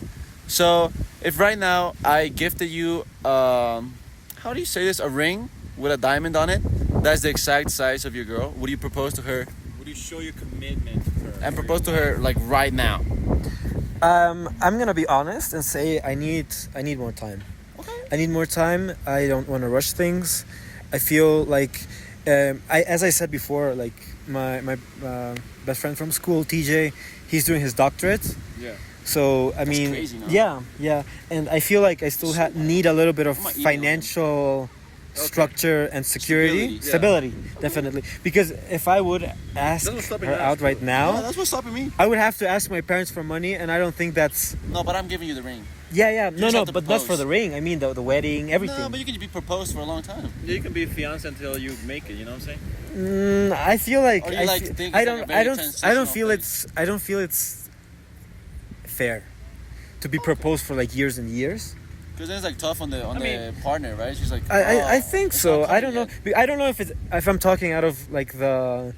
So, if right now I gifted you, how do you say this, a ring with a diamond on it, that's the exact size of your girl, would you propose to her Would you show your commitment to her? and propose to her like right now? I'm gonna be honest and say I need more time. Okay. I need more time. I don't want to rush things. I feel like, as I said before, like my best friend from school, TJ, he's doing his doctorate. Yeah. So I mean, crazy, no? yeah, and I feel like I still need a little bit of I'm gonna email financial structure and security, Stability, stability, definitely. Because if I would ask That's what's stopping her us, out right Yeah, now, that's what's stopping me. I would have to ask my parents for money, and I don't think that's. No, but I'm giving you the ring. Yeah, just have to but not for propose. the ring. I mean the wedding, everything. No, but you can be proposed for a long time. You can be fiancé until you make it. You know what I'm saying? I feel like Or you like to think I it's like a don't very I don't transitional feel phase. I don't feel it's fair to be proposed for like years and years. Because then it's like tough on the mean- partner, right? She's like, I think it's so. not I don't know. coming I don't know if I'm talking out of like the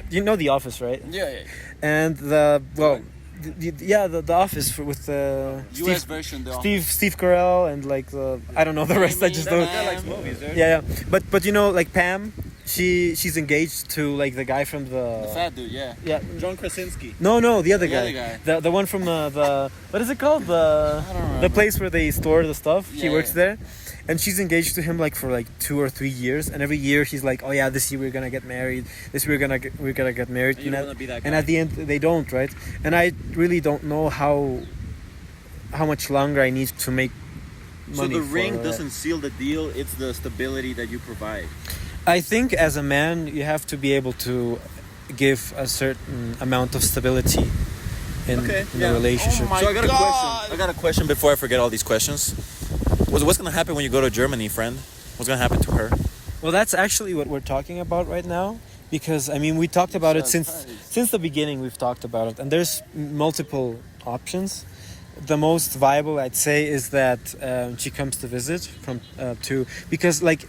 you know The Office, right? Yeah. And the the Office with the US version, though. Steve Carell and like the I don't know the rest. I just Amy, don't. that Likes movies, dude. Yeah. But you know like Pam, she's engaged to like the guy from The fat dude, yeah. yeah. John Krasinski. No, the other The guy. other guy. The one from the what is it called? The I don't remember. place where they store the stuff. He Yeah, works yeah. there. And she's engaged to him like for like 2 or 3 years, and every year he's like, "Oh yeah, this year we're gonna get married. This year we're gonna get married." And you don't wanna be that and guy. at the end they don't, right? And I really don't know how much longer I need to make So money. the for ring that. doesn't seal the deal. It's the stability that you provide. I think as a man, you have to be able to give a certain amount of stability in a relationship. Oh my So I got a God. question. I got a question before I forget all these questions. What's gonna happen when you go to Germany, friend? What's gonna happen to her? Well, that's actually what we're talking about right now, because I mean we talked about it since the beginning. We've talked about it, and there's multiple options. The most viable, I'd say, is that she comes to visit because like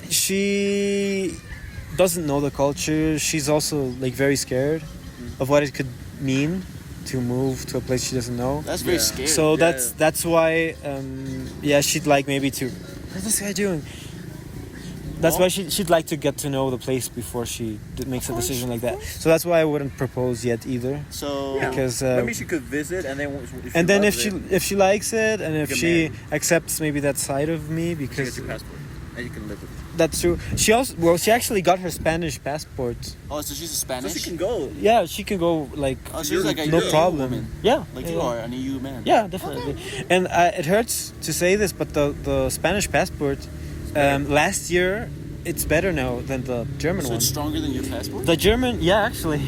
she doesn't know the culture. She's also like very scared of what it could mean to move to a place she doesn't know. That's very scary. So Yeah. that's why she'd like maybe to what's this guy doing? That's why she'd like to get to know the place before she makes a decision like that. So that's why I wouldn't propose yet either. So, Because maybe she could visit, and then if she likes it and if get she married. accepts maybe that side of me, you because get your passport, and you can live with it. that's true. She actually got her Spanish passport. oh, so she's a Spanish? So she can go. Yeah, she can go like Oh, so she's like a no EU problem. woman. Yeah, Like yeah, you yeah. are, an EU man. Yeah, definitely. And it hurts to say this, but the Spanish passport last year it's better now than the German So one. it's stronger than your passport? The German, yeah, actually,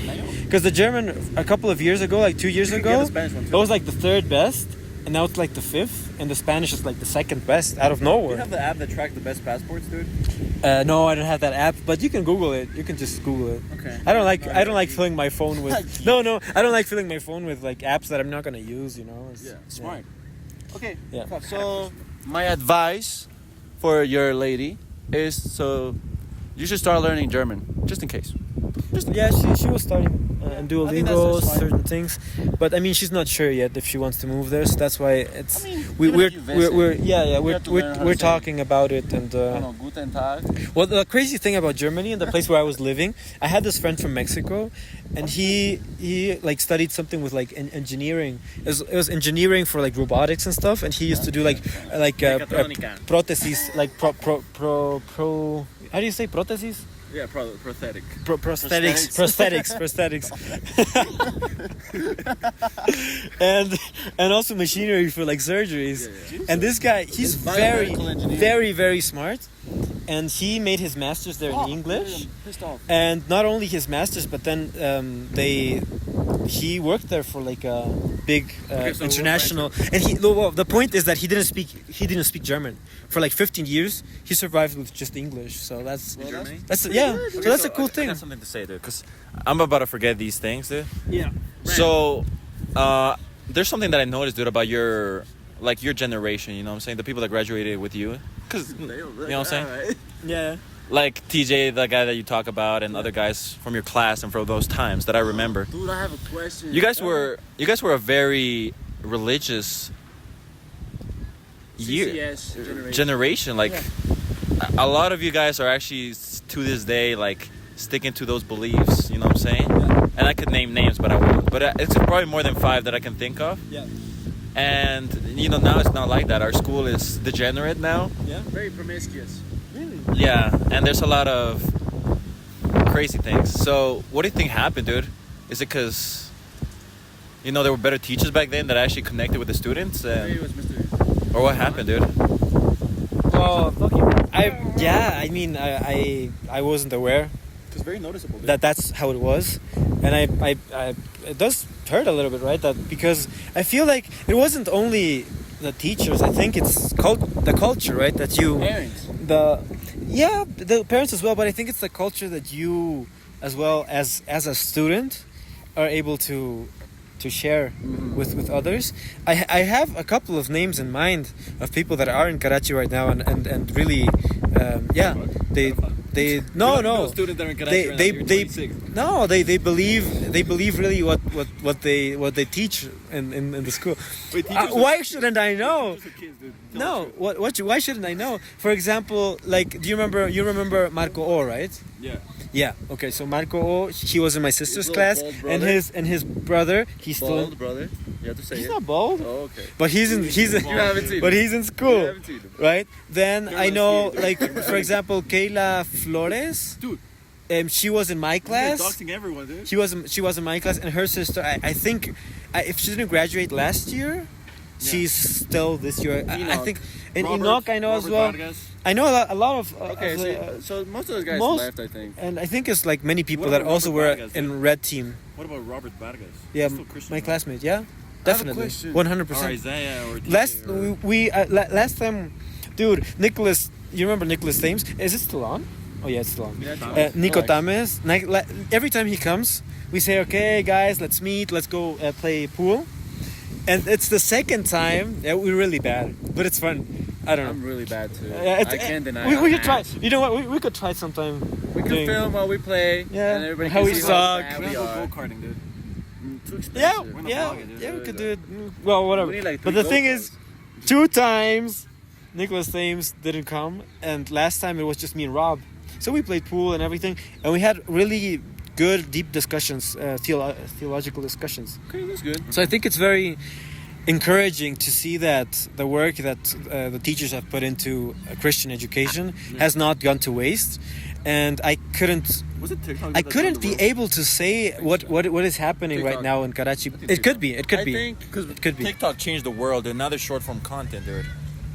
because the German a couple of years ago, like 2 years You can ago, get the Spanish one it too. was like the third best, and now it's like the fifth, and the Spanish is like the second best out of You nowhere. have the app that tracks the best passports, dude. No, I don't have that app, but you can Google it. You can just Google it. Okay. I don't like filling my phone with. No, I don't like filling my phone with like apps that I'm not gonna use. You know. Yeah, smart. Okay. Yeah. So, my advice for your lady is you should start learning German, just in case. Yeah, she was starting I think and that's Duolingo, smart. certain things, but I mean she's not sure yet if she wants to move there, so that's why it's I mean, we, even we're, if you visit, we're you have to learn how to we're say- talking about it, and I don't know, guten Tag. well, the crazy thing about Germany and the place where I was living, I had this friend from Mexico, and he like studied something with like engineering. It was engineering for like robotics and stuff, and he used to do like Mechatronica. prostheses, like pro. How do you say prostheses? Yeah, prosthetic. Prosthetics. and also machinery for like surgeries. And this guy, he's very, Biomedical engineer. very, very smart. And he made his master's there in English. Pissed off. And not only his master's, but then they he worked there for like a big so international. And the point is that he didn't speak German for like 15 years. He survived with just English. So that's Germany? that's yeah. So that's a cool I thing. got something to say, dude, because I'm about to forget these things, dude. Yeah. So, there's something that I noticed, dude, about your generation. You know what I'm saying? The people that graduated with you, because you know what I'm saying? Yeah. Like TJ, the guy that you talk about, and other guys from your class and from those times that I remember. Dude, I have a question. You guys were a very religious generation. Like a lot of you guys are actually to this day like sticking to those beliefs. You know what I'm saying? And I could name names, but I won't. But it's probably more than 5 that I can think of. Yeah. And you know, now it's not like that. Our school is degenerate now. Yeah. Very promiscuous. Really? Yeah, and there's a lot of crazy things. So, what do you think happened, dude? Is it because, you know, there were better teachers back then that actually connected with the students? Maybe it was Mr. Or what happened, dude? Well, I mean, I wasn't aware It's very noticeable. Dude. that that's how it was, and I it does hurt a little bit, right? That because I feel like it wasn't only the teachers. I think it's the culture, right? That you Parents. the parents as well, but I think it's the culture that you, as well as a student, are able to share with others. I have a couple of names in mind of people that are in Karachi right now and really they no Students that are in they believe really what they teach in the school. Why shouldn't I know? No, why shouldn't I know? For example, like, you remember Marco O, right? Yeah. Yeah. Okay. So Marco O, he was in my sister's His class, little bald and brother? his brother, he's still. Bald brother. You have to say He's it. not bald, Oh, okay. but he's in. You haven't seen But him. he's in You school, haven't seen him. right? Then I know, skinny. like, for example, Kayla Flores. Dude. She was in my class. everyone, dude. She was in my class, and her sister. I think, if she didn't graduate last year, she's still this year. I Enoch. think. And Enoch, I know as well. Vargas. I know a lot of. Okay, of the- so most of those guys most- left, I think. and I think it's like many people What that about also Robert were Vargas, in red team. What about Robert Vargas? Yeah, Still Christian, my right? classmate. Yeah, I have a definitely, question. 100%. Or Isaiah or TJ Last or- last time, dude, Nicholas. You remember Nicholas Thames? Is it still on? Oh yeah, it's still on. Yeah, Nico Relax. Tames. Every time he comes, we say, "Okay, guys, let's meet. Let's go play pool." And it's the second time. Yeah, we're really bad, but it's fun. I don't know. I'm really bad too. It's- I can't deny. We I'm should try. ass. You know what? We could try sometime. We can doing- film while we play. Yeah, And everybody how can we see suck. bad We're we gonna go are. go-karting, dude. Too expensive. Yeah, We're gonna yeah, vlog it, dude. yeah. We could do it. Well, whatever. We need like But 3 the thing is, GoPros. 2 times Nicholas Thames didn't come, and last time it was just me and Rob. So we played pool and everything, and we had really good, deep discussions, theological discussions. Okay, that's good. So I think it's very encouraging to see that the work that the teachers have put into Christian education has not gone to waste. And I couldn't Was it TikTok? I couldn't be able to say what is happening right TikTok. now in Karachi. think It could be. It could I be. think because It could be. TikTok changed the world, dude. Now there's short form content, dude.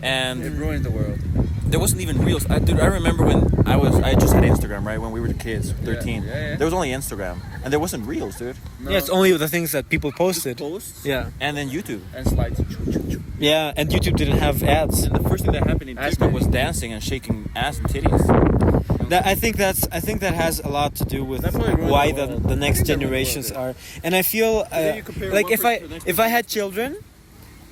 And it ruined the world. there wasn't even reels. Dude, I remember when I just had Instagram, right? When we were kids, 13. yeah. There was only Instagram, and there wasn't reels, dude. No. Yeah, it's only the things that people posted. Posts Yeah, And then YouTube. and slides. yeah, and YouTube didn't have ads. And the first thing that happened in Ass TikTok baby. was dancing and shaking ass and titties. I think that has a lot to do with That probably ruined why the the, world. the I next think that ruined the generations world, are. And I feel then you compare like one if I person to the next if I had children,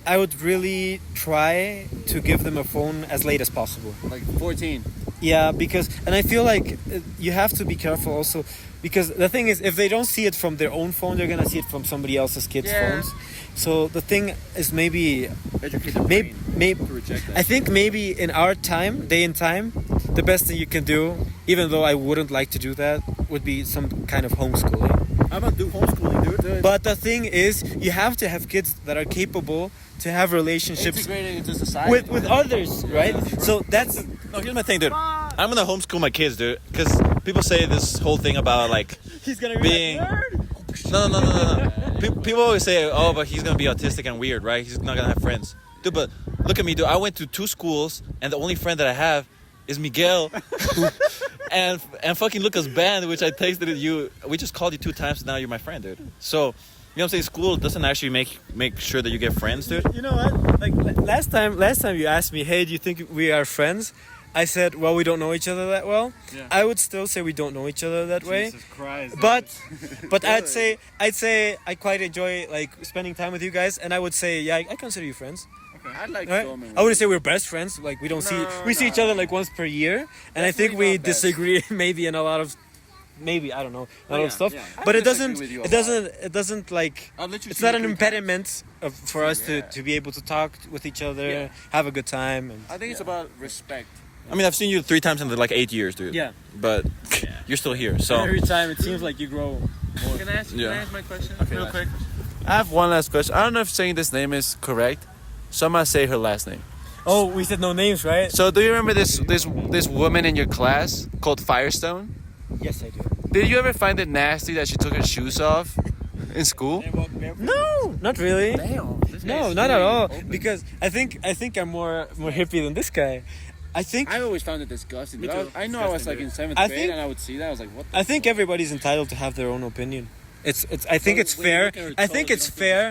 I would really try to give them a phone as late as possible. Like 14. Yeah, because and I feel like you have to be careful also because the thing is if they don't see it from their own phone, they're gonna see it from somebody else's kids' Yeah. phones. So the thing is maybe Educate the maybe brain to reject that. I think maybe in our time, day and time, the best thing you can do, even though I wouldn't like to do that, would be some kind of homeschooling. I'm not doing homeschooling, dude. But the thing is, you have to have kids that are capable to have relationships Integrating into society. with others, right? So that's No, here's my thing, dude. I'm gonna homeschool my kids, dude. Because people say this whole thing about like he's gonna being. No. People always say, "Oh, but he's gonna be autistic and weird, right? He's not gonna have friends." Dude, but look at me, dude. I went to 2 schools, and the only friend that I have is Miguel, and fucking Lucas Band, which I texted you. We just called you 2 times, and now you're my friend, dude. So, know what I'm saying? School doesn't actually make sure that you get friends, dude. You know what? Like last time you asked me, "Hey, do you think we are friends?" I said, "Well, we don't know each other that well." Yeah. I would still say we don't know each other that way. Jesus Christ. But I'd say I quite enjoy like spending time with you guys, and I would say, yeah, I consider you friends. I'd like Right? filming. I wouldn't say we're best friends. Like we don't No, see each other like once per year, and I think Definitely we not best. disagree maybe in a lot of, maybe I don't know, a lot yeah, of stuff. yeah. I But it disagree doesn't with you a it doesn't like I'll let you it's see not it an 3 impediment for us Yeah. to be able to talk with each other, Yeah. have a good time, and times. I think it's about respect. I mean, I've seen you 3 times in like 8 years, dude. yeah. But you're still here, so. Every time it seems like you grow. Can I ask Yeah. my question Okay, real last quick? I have one last question. I don't know if saying this name is correct, so I'm gonna say her last name. Oh, we said no names, right? So do you remember this woman in your class called Firestone? Yes, I do. Did you ever find it nasty that she took her shoes off in school? No, not really. Damn. No, not at all. Because I think I'm more hippie than this guy. I think I always found it disgusting. Me But too. I know I was like in 7th I grade think- and I would see that. I was like, what the I think everybody's entitled to have their own opinion. It's I think it's fair. I think it's fair.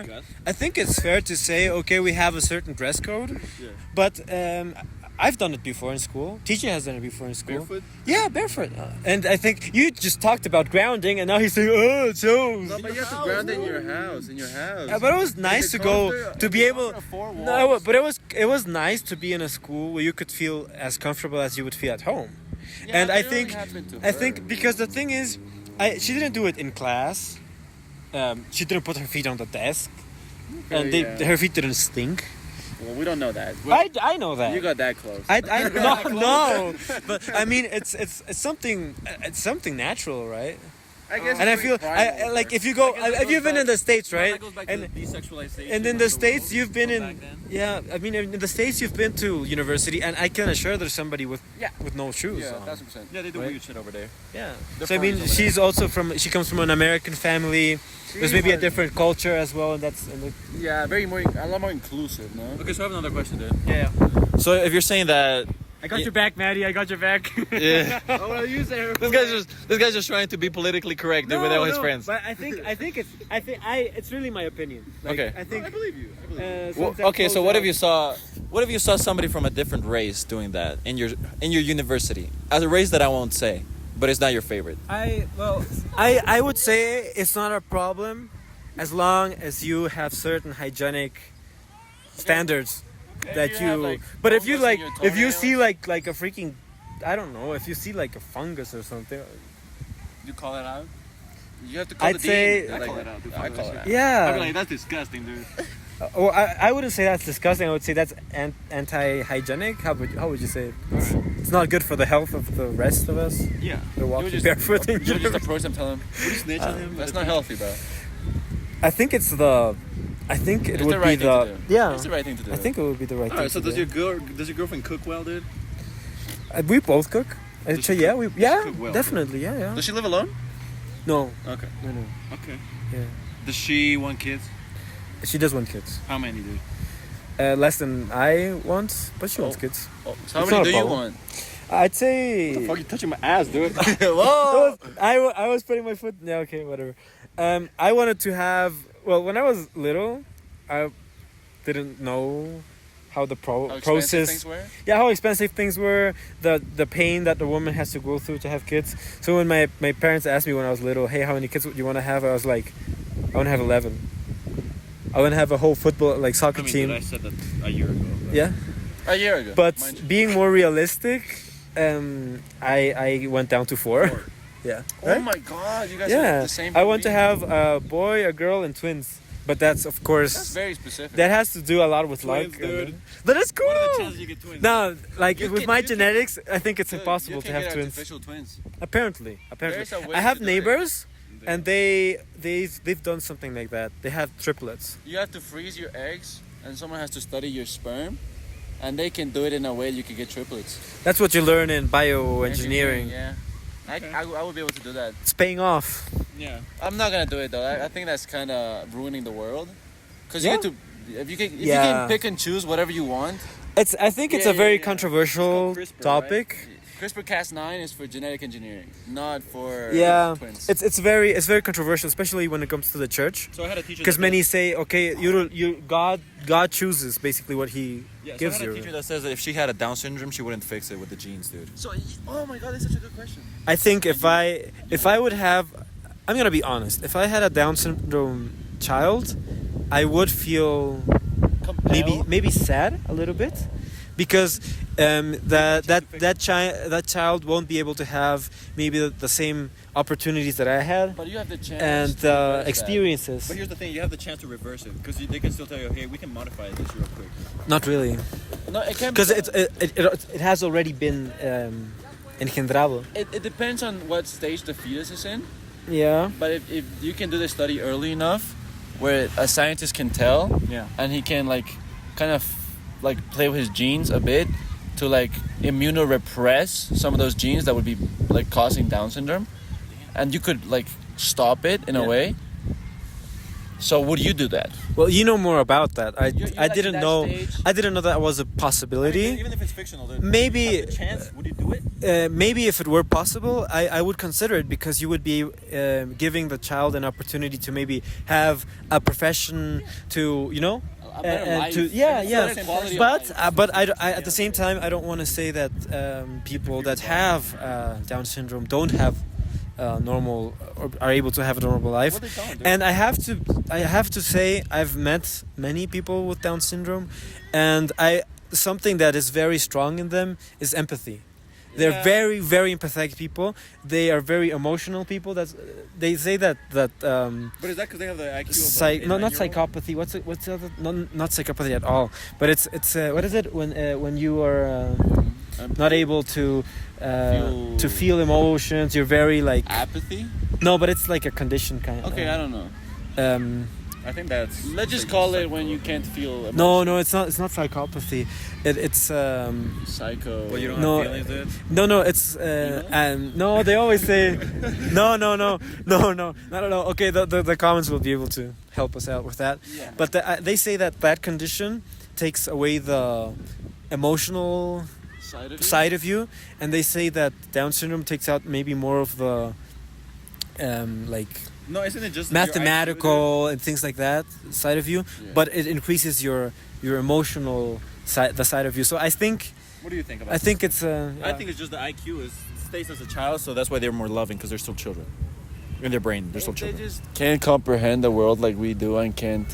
I think it's fair to say, okay, we have a certain dress code, but I've done it before in school. TJ has done it before in school. Barefoot? Yeah, barefoot. And I think you just talked about grounding, and now he's saying, oh, it shows. No, but you have to ground it in your house. Yeah, but it was nice to go to be able. No, but it was nice to be in a school where you could feel as comfortable as you would feel at home. And I think because the thing is, she didn't do it in class. She didn't put her feet on the desk, and her feet didn't stink. Well, we don't know that. I know that. You got that close. I no, but I mean it's something natural, right? I guess. And I feel like if you go, if you've been in the States, right? And desexualization. and in the States you've been in, yeah. I mean in the States you've been to university, and I can assure there's somebody with no shoes. Yeah, on. 1000%. Yeah, they do Right? weird shit over there. Yeah. They're So I mean, foreigners over she's also she comes from an American family. There's maybe a different culture as well, and that's Yeah, a lot more inclusive, no? Okay, so I have another question, dude. yeah. So if you're saying that, I got your back, Maddie. I got your back. yeah, Oh, well, you say this guy's just trying to be politically correct, dude, with all his friends. But I think it's really my opinion. Like, Okay. I think. I believe you. Okay, so what if you saw somebody from a different race doing that in your university, as a race that I won't say, but it's not your favorite? I would say it's not a problem as long as you have certain hygienic standards that you you. have, like, but if you fungus in like, your if you see toenails. like a freaking, I don't know, if you see like a fungus or something. You call it out? You have to call I'd the say- dean. I call it out, dude. I call it out. Yeah. that's disgusting, dude. Or I wouldn't say that's disgusting. I would say that's anti-hygienic. How would you say it? It's not good for the health of the rest of us. Yeah. They're walking just- barefoot. in You just university. approach them, tell them, Snitch on him. that's not healthy, bro. I think it It's would the right be thing to do. yeah. It's the right thing to do. I think it would be the right thing. Alright, so to does do. your girlfriend cook well, dude? We both cook. Does she Yeah, cook- we yeah, cook well, definitely, yeah. Does she live alone? No, Okay. no, Okay. yeah. Does she want kids? She does want kids. How many, dude? Less than I want, but she wants kids. So how It's not many a do you problem. want? I'd say. Fuck, you touching my ass, dude. Whoa! I was putting my foot. Yeah, okay, whatever. I wanted to have. Well, when I was little, I didn't know how the How expensive process. things were? Yeah, how expensive things were, the pain that the woman has to go through to have kids. So when my parents asked me when I was little, hey, how many kids would you want to have? I was like, I want to have 11. I want to have a whole football, like soccer team. I said that a year ago. Yeah, A year ago. but mind you. being more realistic, I went down to 4. Yeah. Oh my god, you guys Yeah, have the same. I want to being. have a boy, a girl, and twins. But that's of That's course very specific. that has to do a lot with Twins, luck. dude. But that's cool. What are the chances you get twins? No, like You with can- my you can- genetics, I think it's Dude, impossible you to can have get twins. artificial twins. Apparently. There's a way I have to do it. neighbors, and they've done something like that. They have triplets. You have to freeze your eggs, and someone has to study your sperm, and they can do it in a way you can get triplets. That's what you learn in bioengineering. Yeah. I would be able to do that. It's paying off. Yeah. I'm not gonna do it though. I think that's kind of ruining the world. Cause Yeah. you get to, if you can Yeah. pick and choose whatever you want. I think it's Yeah, a very yeah, yeah. controversial It's called CRISPR, topic. CRISPR-Cas9 is for genetic engineering, not for Yeah, twins. it's very controversial, especially when it comes to the church, So I had a teacher. because many say, okay, God chooses basically what He gives I had a you. teacher that says that if she had a Down syndrome, she wouldn't fix it with the genes, dude. So, oh my god, that's such a good question. I think if I would have, I'm gonna be honest. If I had a Down syndrome child, I would feel maybe sad a little bit, because that child won't be able to have maybe the same opportunities that I had But you have the chance and to reverse that. experiences. But here's the thing: you have the chance to reverse it because they can still tell you, "Hey, we can modify this real quick." Not really, No, it can because be. it has already been engendrado. It depends on what stage the fetus is in. Yeah. But if you can do the study early enough, where a scientist can tell, Yeah. and he can kind of play with his genes a bit to immunorepress some of those genes that would be causing Down syndrome, and you could stop it in a way. So would you do that? Well, you know more about that. You're I didn't that know. stage. I didn't know that was a possibility. Even if it's fictional, then Maybe- you have the chance. Would you do it? Maybe if it were possible, I would consider it, because you would be giving the child an opportunity to maybe have a profession, to A better and life. to Better quality of but life. but I at the same time I don't want to say that people that have Down syndrome don't have normal, or are able to have a normal life. Well, they don't, dude. And I have to say, I've met many people with Down syndrome, and something that is very strong in them is empathy. They're Yeah. very, very empathetic people. They are very emotional people. They say that But is that because they have the IQ of not 9-year-old? psychopathy. What's the other? Not psychopathy at all. But it's what is it when you are not able to feel emotions? You're very Apathy? no, but it's like a condition kind. Okay, I don't know. I think that's. Let's just call it when you can't feel emotion. No, it's not. It's not psychopathy. It's Psycho. Well, you don't No, have feelings, dude. no. It's no. They always say no, not at all. Okay, the comments will be able to help us out with that. Yeah. But they say that condition takes away the emotional side of you, and they say that Down syndrome takes out maybe more of the No, isn't it just mathematical and things like that side of you, Yeah. but it increases your emotional side, the side of you. So I think What do you think about? I think it's I think it's just the IQ stays as a child, so that's why they're more loving because they're still children. In their brain, they're still They children. just can't comprehend the world like we do, and can't.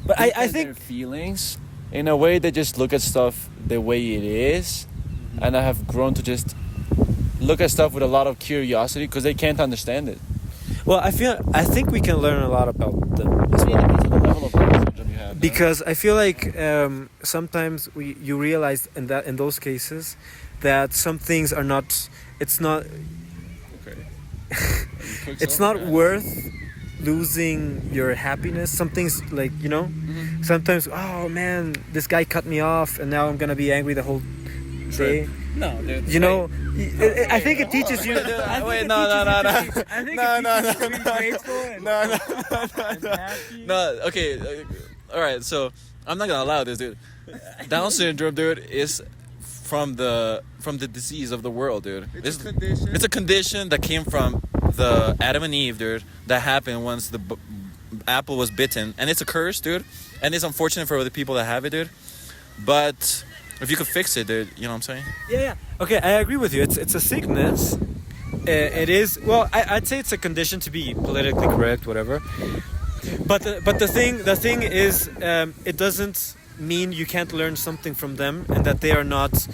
but look I at think their feelings in a way. They just look at stuff the way it is, and I have grown to just look at stuff with a lot of curiosity because they can't understand it. well I think we can learn a lot about them as well. Depends on the level of syndrome you have. Because I feel like sometimes you realize in those cases that some things are not. It's not. Okay. It's not worth losing your happiness. Some things sometimes, oh man, this guy cut me off, and now I'm gonna be angry the whole day. No, dude. You know, I think it teaches you. Wait, no. I think it teaches you to be grateful and No, okay. All right, so I'm not gonna allow this, dude. Down syndrome, dude, is from the disease of the world, dude. It's a condition. It's a condition that came from the Adam and Eve, dude. That happened once the apple was bitten, and it's a curse, dude. And it's unfortunate for the people that have it, dude. But if you could fix it, dude, you know what I'm saying? Yeah. Okay, I agree with you. It's a sickness. It is. Well, I'd say it's a condition, to be politically correct, whatever. But the thing is, it doesn't mean you can't learn something from them, and that they are not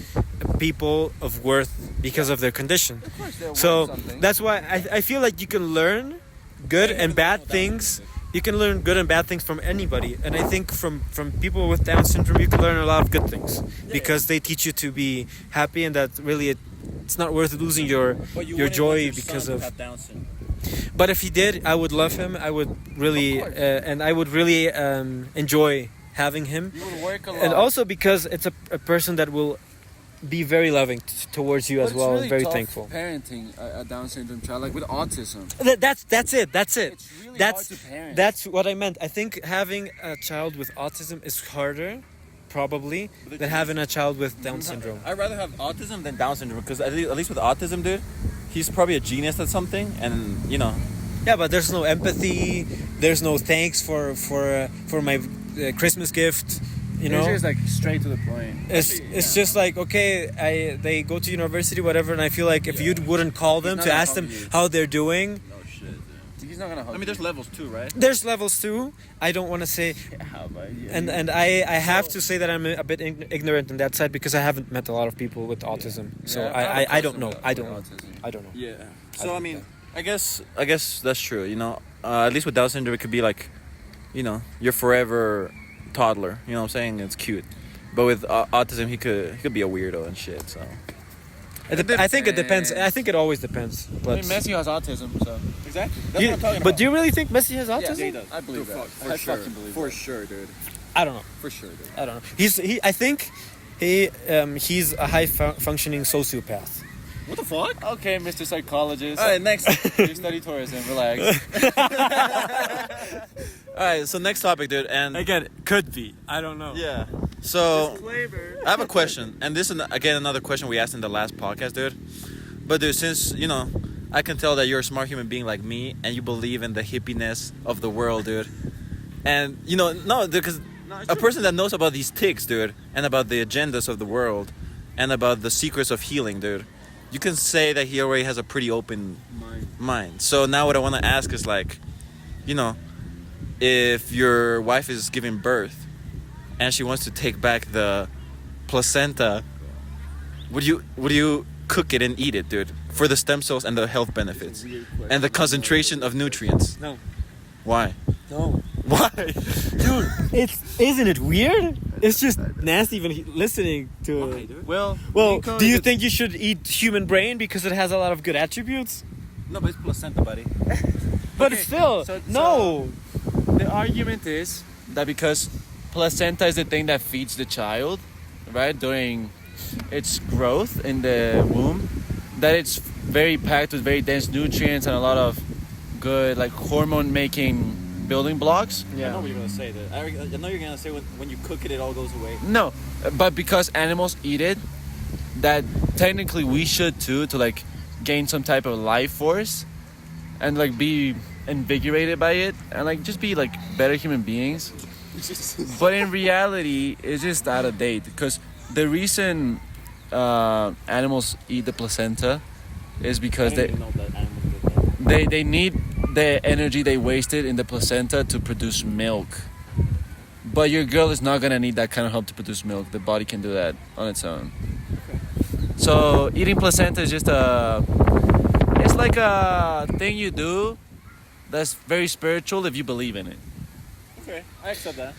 people of worth because of their condition. Of course, they're So worth something. that's why I feel like you can learn good and bad things. You can learn good and bad things from anybody, and I think from people with Down syndrome you can learn a lot of good things because they teach you to be happy, and that really it's not worth losing your joy because of. Down syndrome. But if he did, I would love him. I would really and I would really enjoy having him, You would work a lot. and also because it's a person that will be very loving towards you But as it's well, really and very tough thankful. Parenting a Down syndrome child, like with autism. That's it. It's really hard to parent. That's what I meant. I think having a child with autism is harder probably than having a child with Down syndrome. I'd rather have autism than Down syndrome because at least with autism, dude, he's probably a genius at something, and you know. Yeah, but there's no empathy. There's no thanks for my Christmas gift. You know, It's just like straight to the point. it's just like, okay, they go to university, whatever, and I feel like if you wouldn't call them not to gonna ask them help you. how they're doing, Oh shit. He's not gonna help. I mean, there's levels too, right? there's levels too. I don't want to say, and I have to say that I'm a bit ignorant on that side because I haven't met a lot of people with autism, so I don't know. I don't know. Yeah. So I mean, I guess that's true. You know, at least with Down syndrome, it could be like, you know, your forever toddler. You know what I'm saying? It's cute. But with autism, he could be a weirdo and shit. So I think it depends. I think it always depends. But I mean, Messi has autism, so exactly. but do you really think Messi has autism? he does. I believe that. For I sure. fucking believe For that. sure, dude. I don't know. For sure, dude. I don't know. I think he's a high functioning sociopath. What the fuck? Okay, Mr. Psychologist. All right, next. You study tourism. Relax. All right, so next topic, dude. And Again, could be. I don't know. yeah. So Disclaimer. I have a question, and this is again another question we asked in the last podcast, dude. But dude, since you know, I can tell that you're a smart human being like me, and you believe in the hippiness of the world, dude. And you know, no, because a person that knows about these ticks, dude, and about the agendas of the world, and about the secrets of healing, dude, you can say that he already has a pretty open mind. So now what I want to ask is like, you know, if your wife is giving birth and she wants to take back the placenta, would you cook it and eat it, dude, for the stem cells and the health benefits and the concentration of nutrients? No. Why? No. Why? Dude, isn't it weird? It's just nasty even listening to it. Well, Well, do you think you should eat human brain because it has a lot of good attributes? No, but it's placenta, buddy. But Okay, still, so- no. the argument is that because placenta is the thing that feeds the child, right, during its growth in the womb, that it's very packed with very dense nutrients and a lot of good, like, hormone-making building blocks. I know what you're gonna say. That I know you're gonna say when you cook it, it all goes away. No, but because animals eat it, that technically we should too, to like gain some type of life force and like be invigorated by it and like just be like better human beings. But in reality, it's just out of date because the reason animals eat the placenta is because they need the energy they wasted in the placenta to produce milk. But your girl is not gonna need that kind of help to produce milk. The body can do that on its own. So eating placenta is just it's like a thing you do that's very spiritual if you believe in it. Okay, I accept that.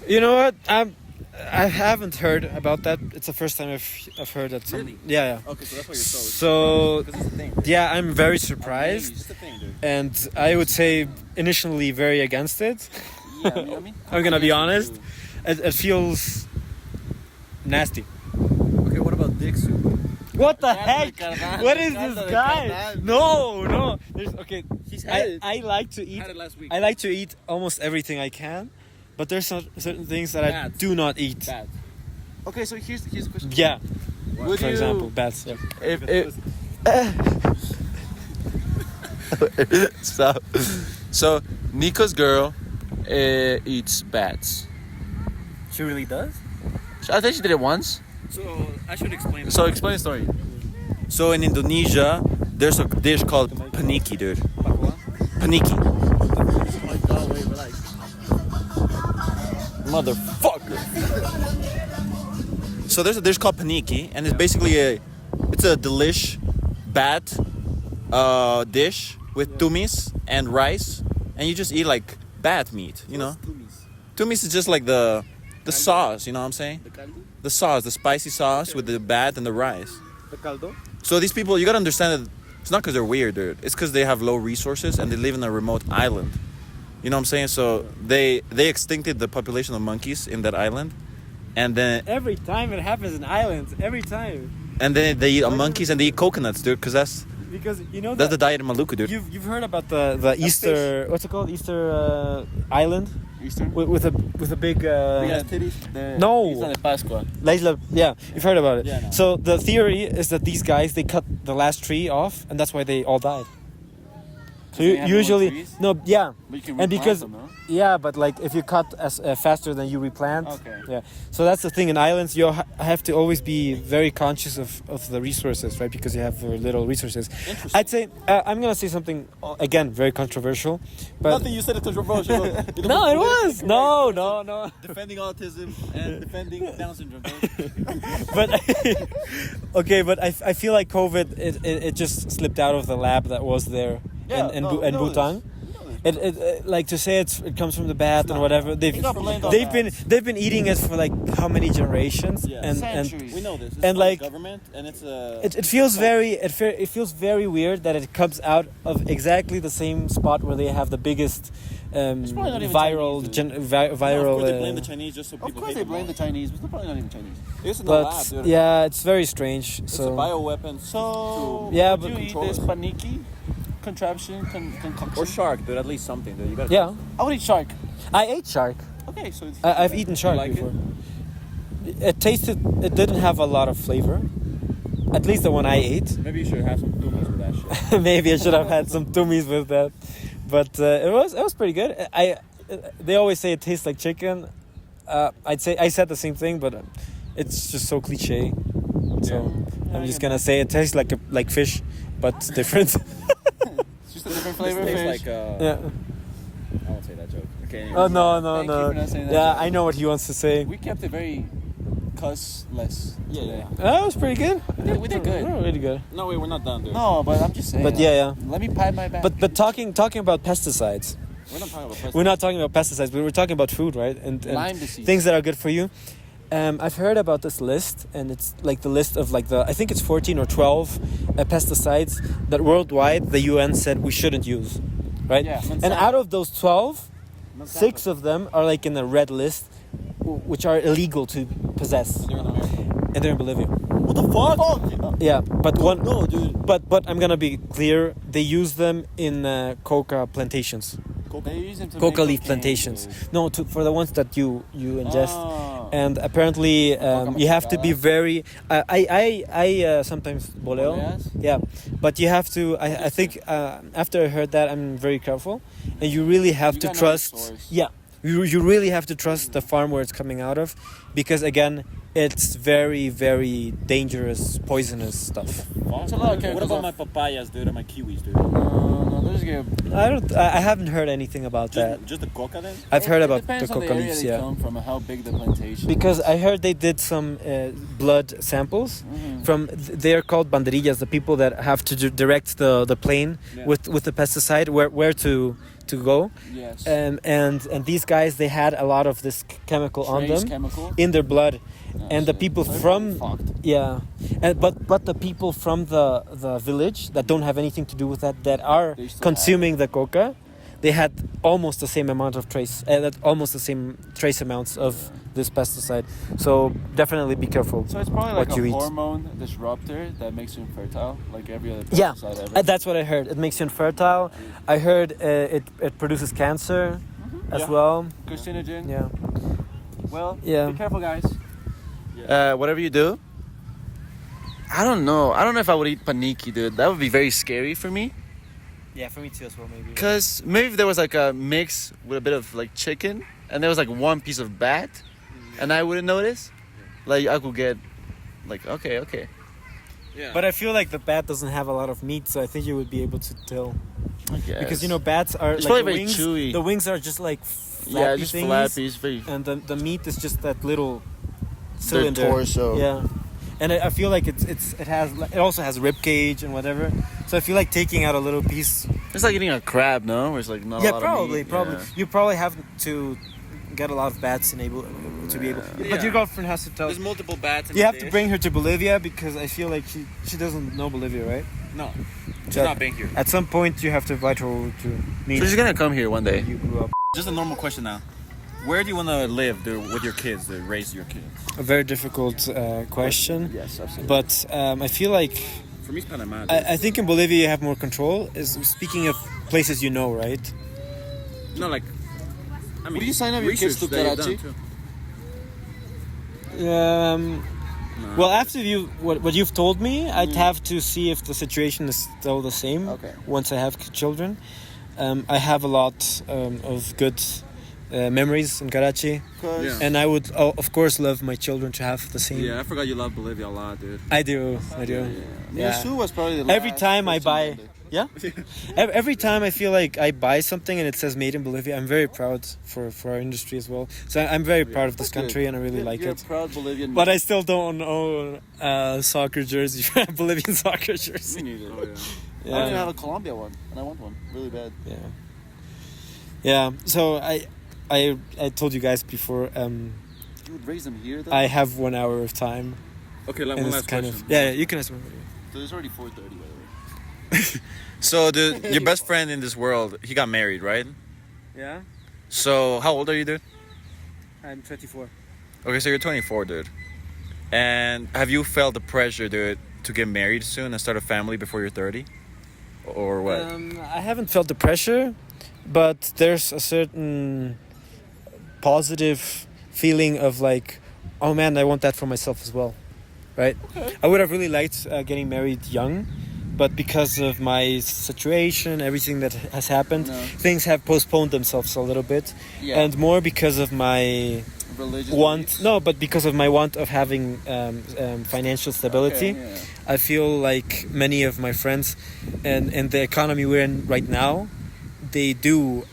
You know what? I haven't heard about that. It's the first time I've heard that. Really? Yeah. Okay, so that's why you're so. So Because it's a thing. yeah, I'm very It's surprised, just a thing, dude. and I would say initially very against it. Yeah, I mean, I'm gonna be honest. It feels nasty. Okay, what about dick soup? What the Carne, heck? carnal, What is carne, this guy? carnal. No. There's okay. He's had it. I like to eat. Had it last week. I like to eat almost everything I can, but there's certain things that I Bad. do not eat. Bad. Okay, so here's the question. Yeah, Would for you, example, bats. Yeah. So Nico's girl eats bats. She really does. I think she did it once. So I should explain. So explain the story. So in Indonesia, there's a dish called paniki, dude. Paniki. Motherfucker. So there's a dish called paniki, and it's basically a delish bat dish with tumis and rice, and you just eat like bat meat, you know. Tumis is just like the sauce, you know what I'm saying? The sauce, the spicy sauce with the bat and the rice. So these people, you gotta understand that it's not because they're weird, dude. It's because they have low resources and they live in a remote island. You know what I'm saying? So they extincted the population of monkeys in that island, and then Every time it happens in islands, every time. they eat monkeys and they eat coconuts, dude. Because because you know That's the diet in Maluku, dude. you've heard about the Easter, what's it called, Easter island Eastern. with a big titties. No. Isla de Pascua. La Isla, yeah, you've heard about it. Yeah, no. So the theory is that these guys, they cut the last tree off, and that's why they all died. So they have no usually, trees? no, yeah, But you can and replant because them, no? yeah, but like if you cut as faster than you replant, Okay. yeah. So that's the thing in islands. You have to always be very conscious of the resources, right? Because you have very little resources. Interesting. I'd say I'm gonna say something again very controversial, but Nothing you said it controversial. no, it was no. Defending autism and defending Down syndrome. But okay, but I feel like COVID it just slipped out of the lab that was there in Bhutan. It like to say it comes from the bat and whatever they've got blamed on they've been eating it for like how many generations and We know this. It's and from like- the government, and it's it feels very it feels very weird that it comes out of exactly the same spot where they have the biggest probably not even viral Chinese, viral Of course they blame the Chinese just so Of people course hate they them blame all. the Chinese, but they're probably not even Chinese. It's in the lab, but dude. yeah, it's very strange. It's So a bioweapon. So Yeah, would but you eat control this it. paniki contraption concoction? Or shark, dude. At least something, dude. You gotta. yeah, I would eat shark. I ate shark. Okay, so it's I've eaten shark like it? before. It tasted. It didn't have a lot of flavor. At least the one I ate. Maybe you should have some tumas with that shit. Maybe I should have had some tummies with that, but it was pretty good. They always say it tastes like chicken. I'd say I said the same thing, but it's just so cliche. So I'm just gonna say it tastes like fish, but different. It's just a different flavor of Tastes fish. like. Yeah. I won't say that joke. Okay. Anyways. Oh no Thank you for not saying that Yeah, joke. I know what he wants to say. We kept it very cussless. Yeah, today. yeah. That was pretty good. We did good. Oh, really good. No, wait, we're not done, dude. No, but I'm just saying. But yeah. Let me pat my back. But talking about pesticides. We're not talking about pesticides. We're not talking about pesticides, but we're talking about food, right? And Lyme disease. things that are good for you. I've heard about this list, and it's like the list of like I think it's 14 or 12 pesticides that worldwide the UN said we shouldn't use, right? Yeah, and out of those 12, 6 of them are like in the red list, which are illegal to possess, They're in America. and they're in Bolivia. What the fuck? Yeah, but one. No, dude. But I'm gonna be clear. They use them in coca plantations, They use them to coca make leaf cocaine, plantations. dude. No, for the ones that you ingest. Oh. And apparently, you have to be very. I sometimes boleo. Boleas? Yeah, but you have to. I think after I heard that, I'm very careful, and you really have You to gotta know the trust. source. Yeah, you really have to trust the farm where it's coming out of, because again, it's very very dangerous, poisonous stuff. It's a lot of What chemicals about off. my papayas, dude, and my kiwis, dude? No, they're just gonna. I haven't heard anything about that. Just the coca, then? I've heard It about the depends on coca area leaves, they yeah. come from and how big the plantation. Because is. I heard they did some blood samples Mhm. from. They're called banderillas, the people that have to direct the plane Yeah. with the pesticide where to go. Yes. And these guys, they had a lot of this chemical on Trace them chemical. in their blood, Oh, and the shit. people So they're from fucked. yeah, and but the people from the village that don't have anything to do with that are They still consuming the coca, they had almost the same amount of almost the same trace amounts of this pesticide. So definitely be careful. So it's probably what like you a eat. hormone disruptor that makes you infertile, like every other Yeah, pesticide ever. that's what I heard. It makes you infertile. I heard it produces cancer as Yeah. well. Carcinogen. Yeah. Well, Yeah. be careful, guys. Whatever you do. I don't know. I don't know if I would eat paniki, dude. That would be very scary for me. Yeah, for me too as well, maybe. Cause maybe if there was like a mix with a bit of like chicken, and there was like one piece of bat, and I wouldn't notice, like I could get, like okay. Yeah. But I feel like the bat doesn't have a lot of meat, so I think you would be able to tell. I guess. Because you know, bats are It's like probably the very wings. chewy. The wings are just like flappy yeah, just thingies, flappy. It's very and the meat is just that little their cylinder. torso. Yeah, and I feel like it also has rib cage and whatever. So I feel like taking out a little piece. It's like eating a crab, no? Where it's like not a Yeah, lot probably. of meat. Probably. Yeah. You probably have to get a lot of bats and able to be able. Yeah. But your girlfriend has to tell. There's multiple bats in You the have to dish. bring her to Bolivia because I feel like she doesn't know Bolivia, right? No. She's So not being here. At some point, you have to invite her to meet. So she's gonna come here one day. You grew up. Just a normal question now. Where do you want to live, dude, with your kids, to raise your kids? A very difficult question, Yes, absolutely. but I feel like For me, it's Panama. I think in Bolivia you have more control. Speaking of places you know, right? No, like. I mean, Would you sign up your kids to Karachi? Well, after what you've told me, I'd have to see if the situation is still the same. Okay. Once I have children, I have a lot of good memories in Karachi, Yeah. and I would, of course, love my children to have the same. Yeah, I forgot you love Bolivia a lot, dude. I do. Yeah. Nisu was probably the Every last time I person buy, on there. yeah. Every time I feel like I buy something and it says "Made in Bolivia," I'm very proud for our industry as well. So I'm very proud of this That's good. country and I really like You're it. a proud Bolivian. But I still don't own a soccer jersey, Bolivian soccer Me jersey. neither. Oh, yeah. I don't even have a Colombia one, and I want one really bad. Yeah. So I told you guys before. You would raise them here, though. I have 1 hour of time. Okay, like and one it's last kind question. of you can ask me. So it's already 4:30, by the way. So, dude, your best friend in this world, he got married, right? Yeah, So, how old are you, dude? I'm 24. Okay, so you're 24, dude. And have you felt the pressure, dude, to get married soon and start a family before you're 30? Or what? I haven't felt the pressure, but there's a certain positive feeling of like, oh man, I want that for myself as well, right? Okay. I would have really liked getting married young, but because of my situation, everything that has happened, No. things have postponed themselves a little bit, Yeah. and more because of my religious want. beliefs. No, but because of my want of having financial stability. Okay, yeah. I feel like many of my friends and the economy we're in right now, they do,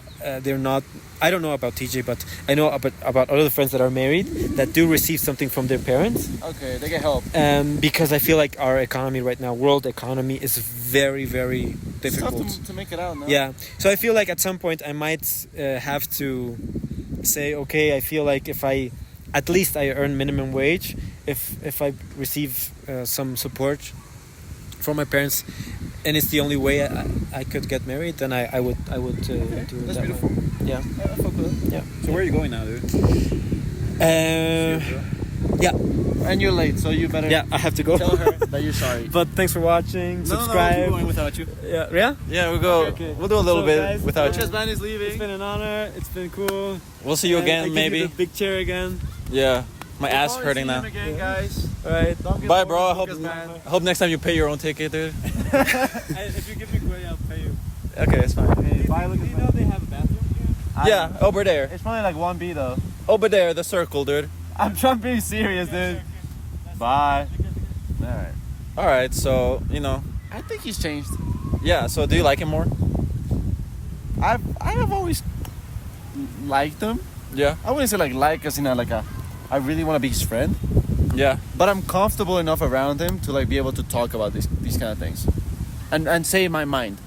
they're not, I don't know about TJ, but I know about other friends that are married that do receive something from their parents. Okay, they get help. Because I feel like our economy right now, world economy, is very, very It's tough difficult. to make it out, no? Yeah, so I feel like at some point I might have to say, okay, I feel like if I, at least I earn minimum wage, if I receive some support from my parents, and it's the only way I could get married, then I would do it That's that beautiful. way. Yeah. I fuck with it. So where are you going now, dude? Yeah, And you're late, so you better I have to go. tell her that you're sorry. But thanks for watching. Subscribe. without you. Yeah. Yeah, we'll go. Okay. We'll do a little So, bit guys, without Because you. man is It's leaving. been an honor. It's been cool. We'll see you And I again, give maybe. you the big chair again. Yeah, my ass Always hurting see him now. again, guys. All right. Don't get Bye, bored bro. I of hope, Lucas, man. I hope next time you pay your own ticket, dude. If you give me Kuwait, I'll pay you. Okay, it's fine. Bye, Lucas, Do you man. know they have a bathroom here? Yeah, over there. It's probably like 1B though. Over there, the circle, dude. I'm trying to be serious, dude. Bye. Alright. All right, so I think he's changed. yeah. So do you like him more? I have always liked him. Yeah, I wouldn't say like as in I really want to be his friend, yeah, but I'm comfortable enough around him to like be able to talk about these kind of things, and say my mind.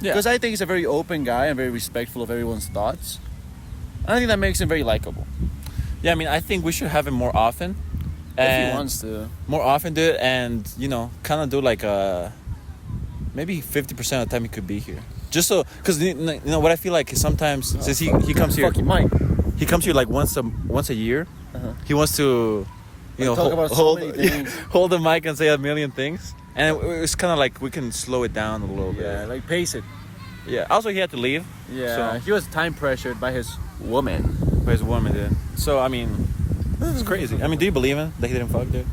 yeah. Because I think he's a very open guy and very respectful of everyone's thoughts. I think that makes him very likable. Yeah, I mean, I think we should have him more often. If he And wants to. more often, dude, and kind of do like maybe 50% of the time he could be here. Just so, because what I feel like is sometimes since he comes here, Fucking Mike. he comes here like once a year. Uh-huh. He wants to, Talk about so hold many things. hold the mic and say a million things, and it's kind of like we can slow it down a little Yeah, bit. like pace it. Yeah. Also, he had to leave. Yeah, So- he was time pressured by his woman. by his woman, dude. So I mean, it's crazy. I mean, do you believe in that he didn't fuck, dude?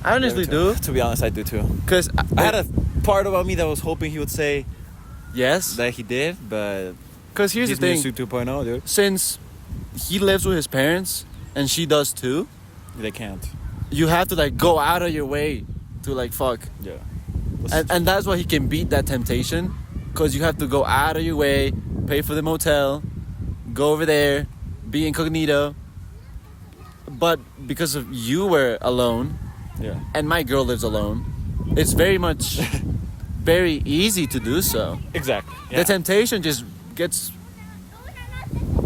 I honestly Yeah, me do, too. To be honest, I do too. because I had a part about me that was hoping he would say yes. that he did, but Because here's the he's thing: Musu 2.0, dude. since he lives with his parents and she does too, They can't. you have to like go out of your way to like fuck, Yeah. and that's why he can beat that temptation, because you have to go out of your way, pay for the motel, go over there, be incognito. But because of you were alone, Yeah. and my girl lives alone, it's very much very easy to do so. Exactly. The temptation just gets,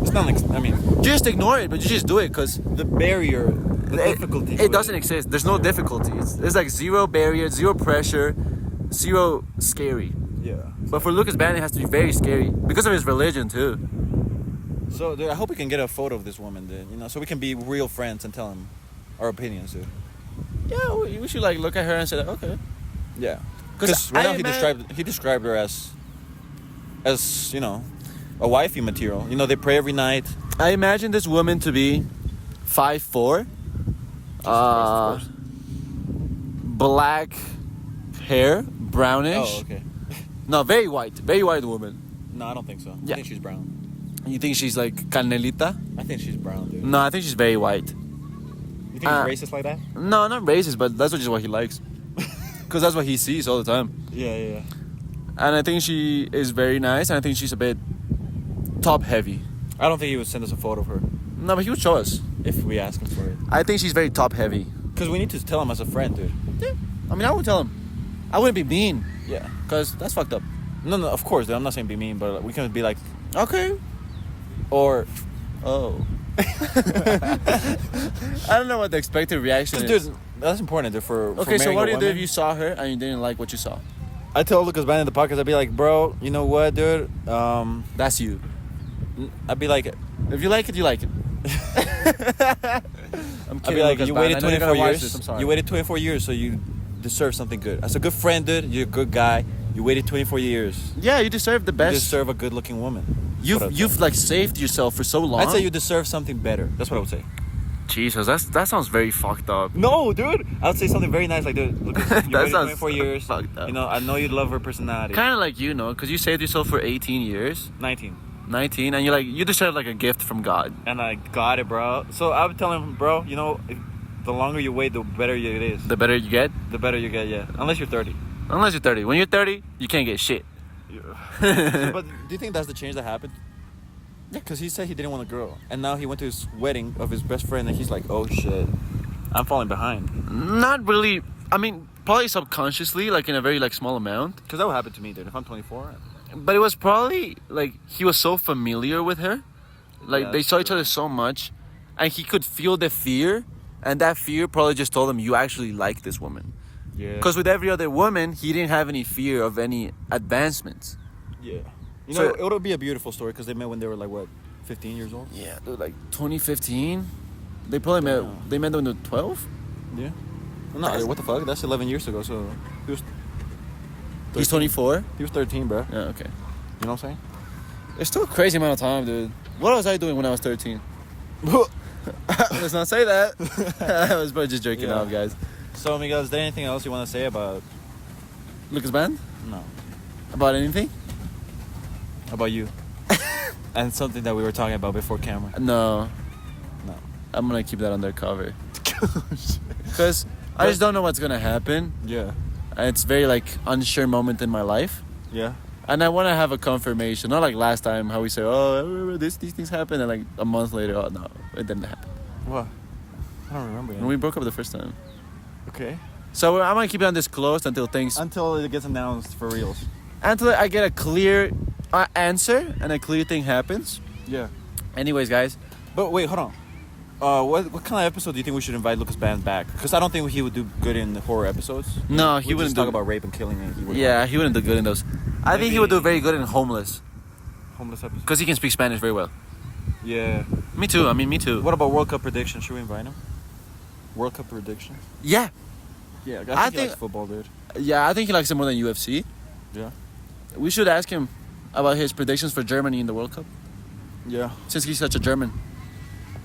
It's not like, I mean, just ignore it, but you just do it because the barrier, the difficulty. it doesn't exist. There's no difficulty. It's like zero barrier, zero pressure, zero scary. Yeah. But for Lucas Band, it has to be very scary because of his religion too. So, dude, I hope we can get a photo of this woman, dude. So we can be real friends and tell him our opinions, dude. yeah, we should like look at her and say, okay. Yeah. 'Cause Because right I now ima- he described her as you know, a wifey material. You know, they pray every night. I imagine this woman to be 5'4", Christ. black hair, brownish. Oh, okay. No, very white woman. No, I don't think so. Yeah. I think she's brown. You think she's like canelita? I think she's brown, dude. No, I think she's very white. You think Uh, he's racist like that? No, not racist, but that's just what he likes. Because that's what he sees all the time. Yeah. And I think she is very nice, and I think she's a bit top heavy. I don't think he would send us a photo of her No, but he would show us. if we ask him for it. I think she's very top heavy. Because we need to tell him as a friend, dude. I mean, I would tell him. I wouldn't be mean, Yeah. because that's fucked up. No, of course, dude. I'm not saying be mean, but we can be like, Okay. or, Oh. I don't know what the expected reaction is. dude, that's important, dude. For Okay, so marrying what a do you do if woman. you saw her and you didn't like what you saw? I tell Lucas Band in the podcast, I'd be like, bro, you know what, dude? That's you. I'd be like, If you like it, you like it. I'm I'd be like, Lucas you Band. waited I know you're 24 gonna watch years. this, I'm sorry. You waited 24 years, so you deserve something good. As a good friend, dude, you're a good guy. You waited 24 years. Yeah, you deserve the You best. deserve a good-looking woman. That's what I'd say. You've like saved yourself for so long. I'd say you deserve something better. That's what I would say. Jesus, that sounds very fucked up. No, dude. I would say something very nice, like, dude, look, you That waited sounds 24 years. fucked up. You know, I know you love her personality. Kind of like you know, because you saved yourself for 18 years, 19. 19, and you deserve like a gift from God. And I got it, bro. So I would tell him, bro, you know, the longer you wait, the better it is. The better you get, The better you get, yeah. Unless you're 30. unless you're 30. When you're 30, you can't get shit. But do you think that's the change that happened? Yeah, because he said he didn't want a girl. And now he went to his wedding of his best friend and he's like, oh shit, I'm falling behind. Not really. I mean, probably subconsciously, like in a very like small amount. Because that would happen to me, dude. If I'm 24. But it was probably like he was so familiar with her, like Yeah, they that's saw each true. other so much, and he could feel the fear, and that fear probably just told him you actually like this woman. Yeah. Because with every other woman, he didn't have any fear of any advancements. Yeah. You So- know, it would be a beautiful story because they met when they were like, what, 15 years old? Yeah, dude, like 2015, they probably met. Damn. They met when they were 12. Yeah. No, what the fuck? That's 11 years ago, so he was... He's 13. 24. He was 13, bro. Yeah, okay. You know what I'm saying? It's still a crazy amount of time, dude. What was I doing when I was 13? Let's not say that. I was probably just jerking Yeah. off, guys. So, Miguel, is there anything else you want to say about... Lucas Band? No. About anything? About you? And something that we were talking about before camera. No. No. I'm gonna keep that undercover. Because I just don't know what's gonna happen. Yeah. And it's very like unsure moment in my life. Yeah. And I want to have a confirmation. Not like last time how we say, oh, I remember these things happened. And like a month later, oh no, it didn't happen. What? I don't remember. When we broke up the first time. Okay. So I'm gonna keep it undisclosed until things... Until it gets announced for reals. Until I get a clear answer and a clear thing happens. Yeah. Anyways, guys. But wait, hold on. What kind of episode do you think we should invite Lucas Band back? Because I don't think he would do good in the horror episodes. No, We he wouldn't just talk do... about rape and killing. And he wouldn't Yeah, he wouldn't do good in those. I think he would do Maybe- very good in Homeless. homeless episode. Because he can speak Spanish very well. Yeah. Me too. I mean, me too. What about World Cup prediction? Should we invite him? World Cup prediction? Yeah. Yeah, I think, I he think- likes football, dude. Yeah, I think he likes it more than UFC. Yeah. We should ask him about his predictions for Germany in the World Cup. Yeah. Since he's such a German.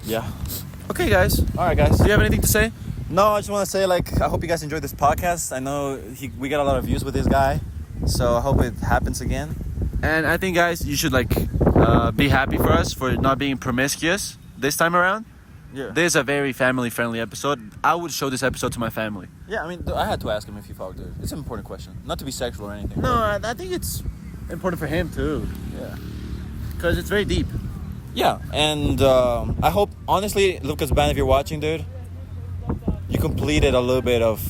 Yeah. Okay, guys. All right, guys. Do you have anything to say? No, I just want to say, like, I hope you guys enjoyed this podcast. I know we got a lot of views with this guy, so I hope it happens again. And I think, guys, you should like be happy for us for not being promiscuous this time around. Yeah. This is a very family-friendly episode. I would show this episode to my family. Yeah, I mean, I had to ask him if he fucked, dude. It's an important question. Not to be sexual or anything. No, I think it's important for him too, Yeah. because it's very deep. Yeah, and I hope, honestly, Lucas Band, if you're watching, dude, you completed a little bit of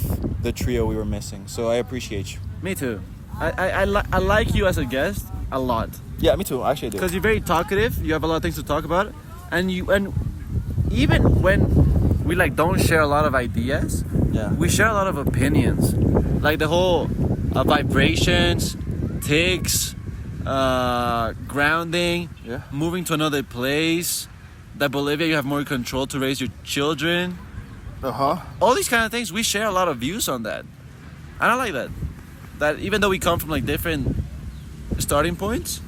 the trio we were missing. So I appreciate you. Me too. I like you as a guest a lot Yeah, me too. Actually, I do. because you're very talkative. You have a lot of things to talk about, and even when we like don't share a lot of ideas, Yeah. we share a lot of opinions, like the whole vibrations, ticks, grounding, Yeah. moving to another place. That Bolivia, you have more control to raise your children. Uh-huh. All these kind of things, we share a lot of views on that. And I like that. That even though we come from like different starting points,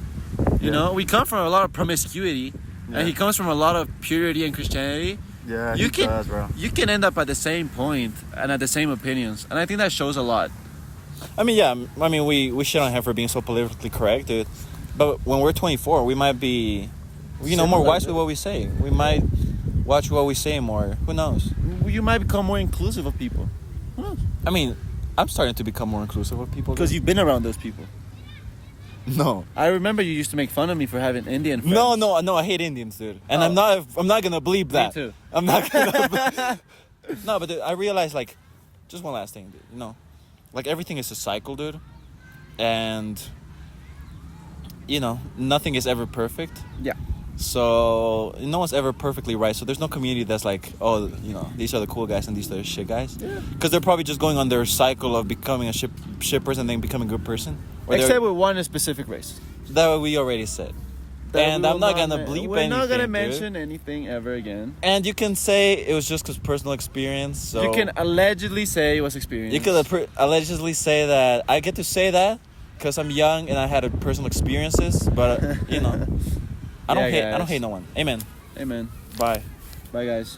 you Yeah. know, we come from a lot of promiscuity, Yeah. and he comes from a lot of purity and Christianity. Yeah, You he can- does, bro. You can end up at the same point and at the same opinions, and I think that shows a lot. I mean, yeah. I mean, we shit on him for being so politically correct, dude. But when we're 24, we might be, you know, more Similar, wise dude. with what we say. We might watch what we say more. Who knows? You might become more inclusive of people. Who knows? I mean, I'm starting to become more inclusive of people. Because you've been around those people. no, I remember you used to make fun of me for having Indian friends. no. I hate Indians, dude. And I'm not gonna bleep that. too. I'm not gonna. No, but dude, I realized like, just one last thing, dude. You know, like everything is a cycle, dude, and you know, nothing is ever perfect. Yeah. So no one's ever perfectly right. So there's no community that's like, oh, you know, these are the cool guys and these are the shit guys. Yeah. Because they're probably just going on their cycle of becoming a shit person and then becoming a good person. Or they're- Except with one specific race. that we already said. That And we I'm will not gonna men- bleep We're not gonna anything, dude. mention anything ever again. And you can say it was just because personal experience. So You can allegedly say it was experience. You could allegedly say that I get to say that because I'm young and I had a personal experiences. But you know, I don't Yeah, hate. I don't guys. hate no one. Amen. Amen. Bye. Bye, guys.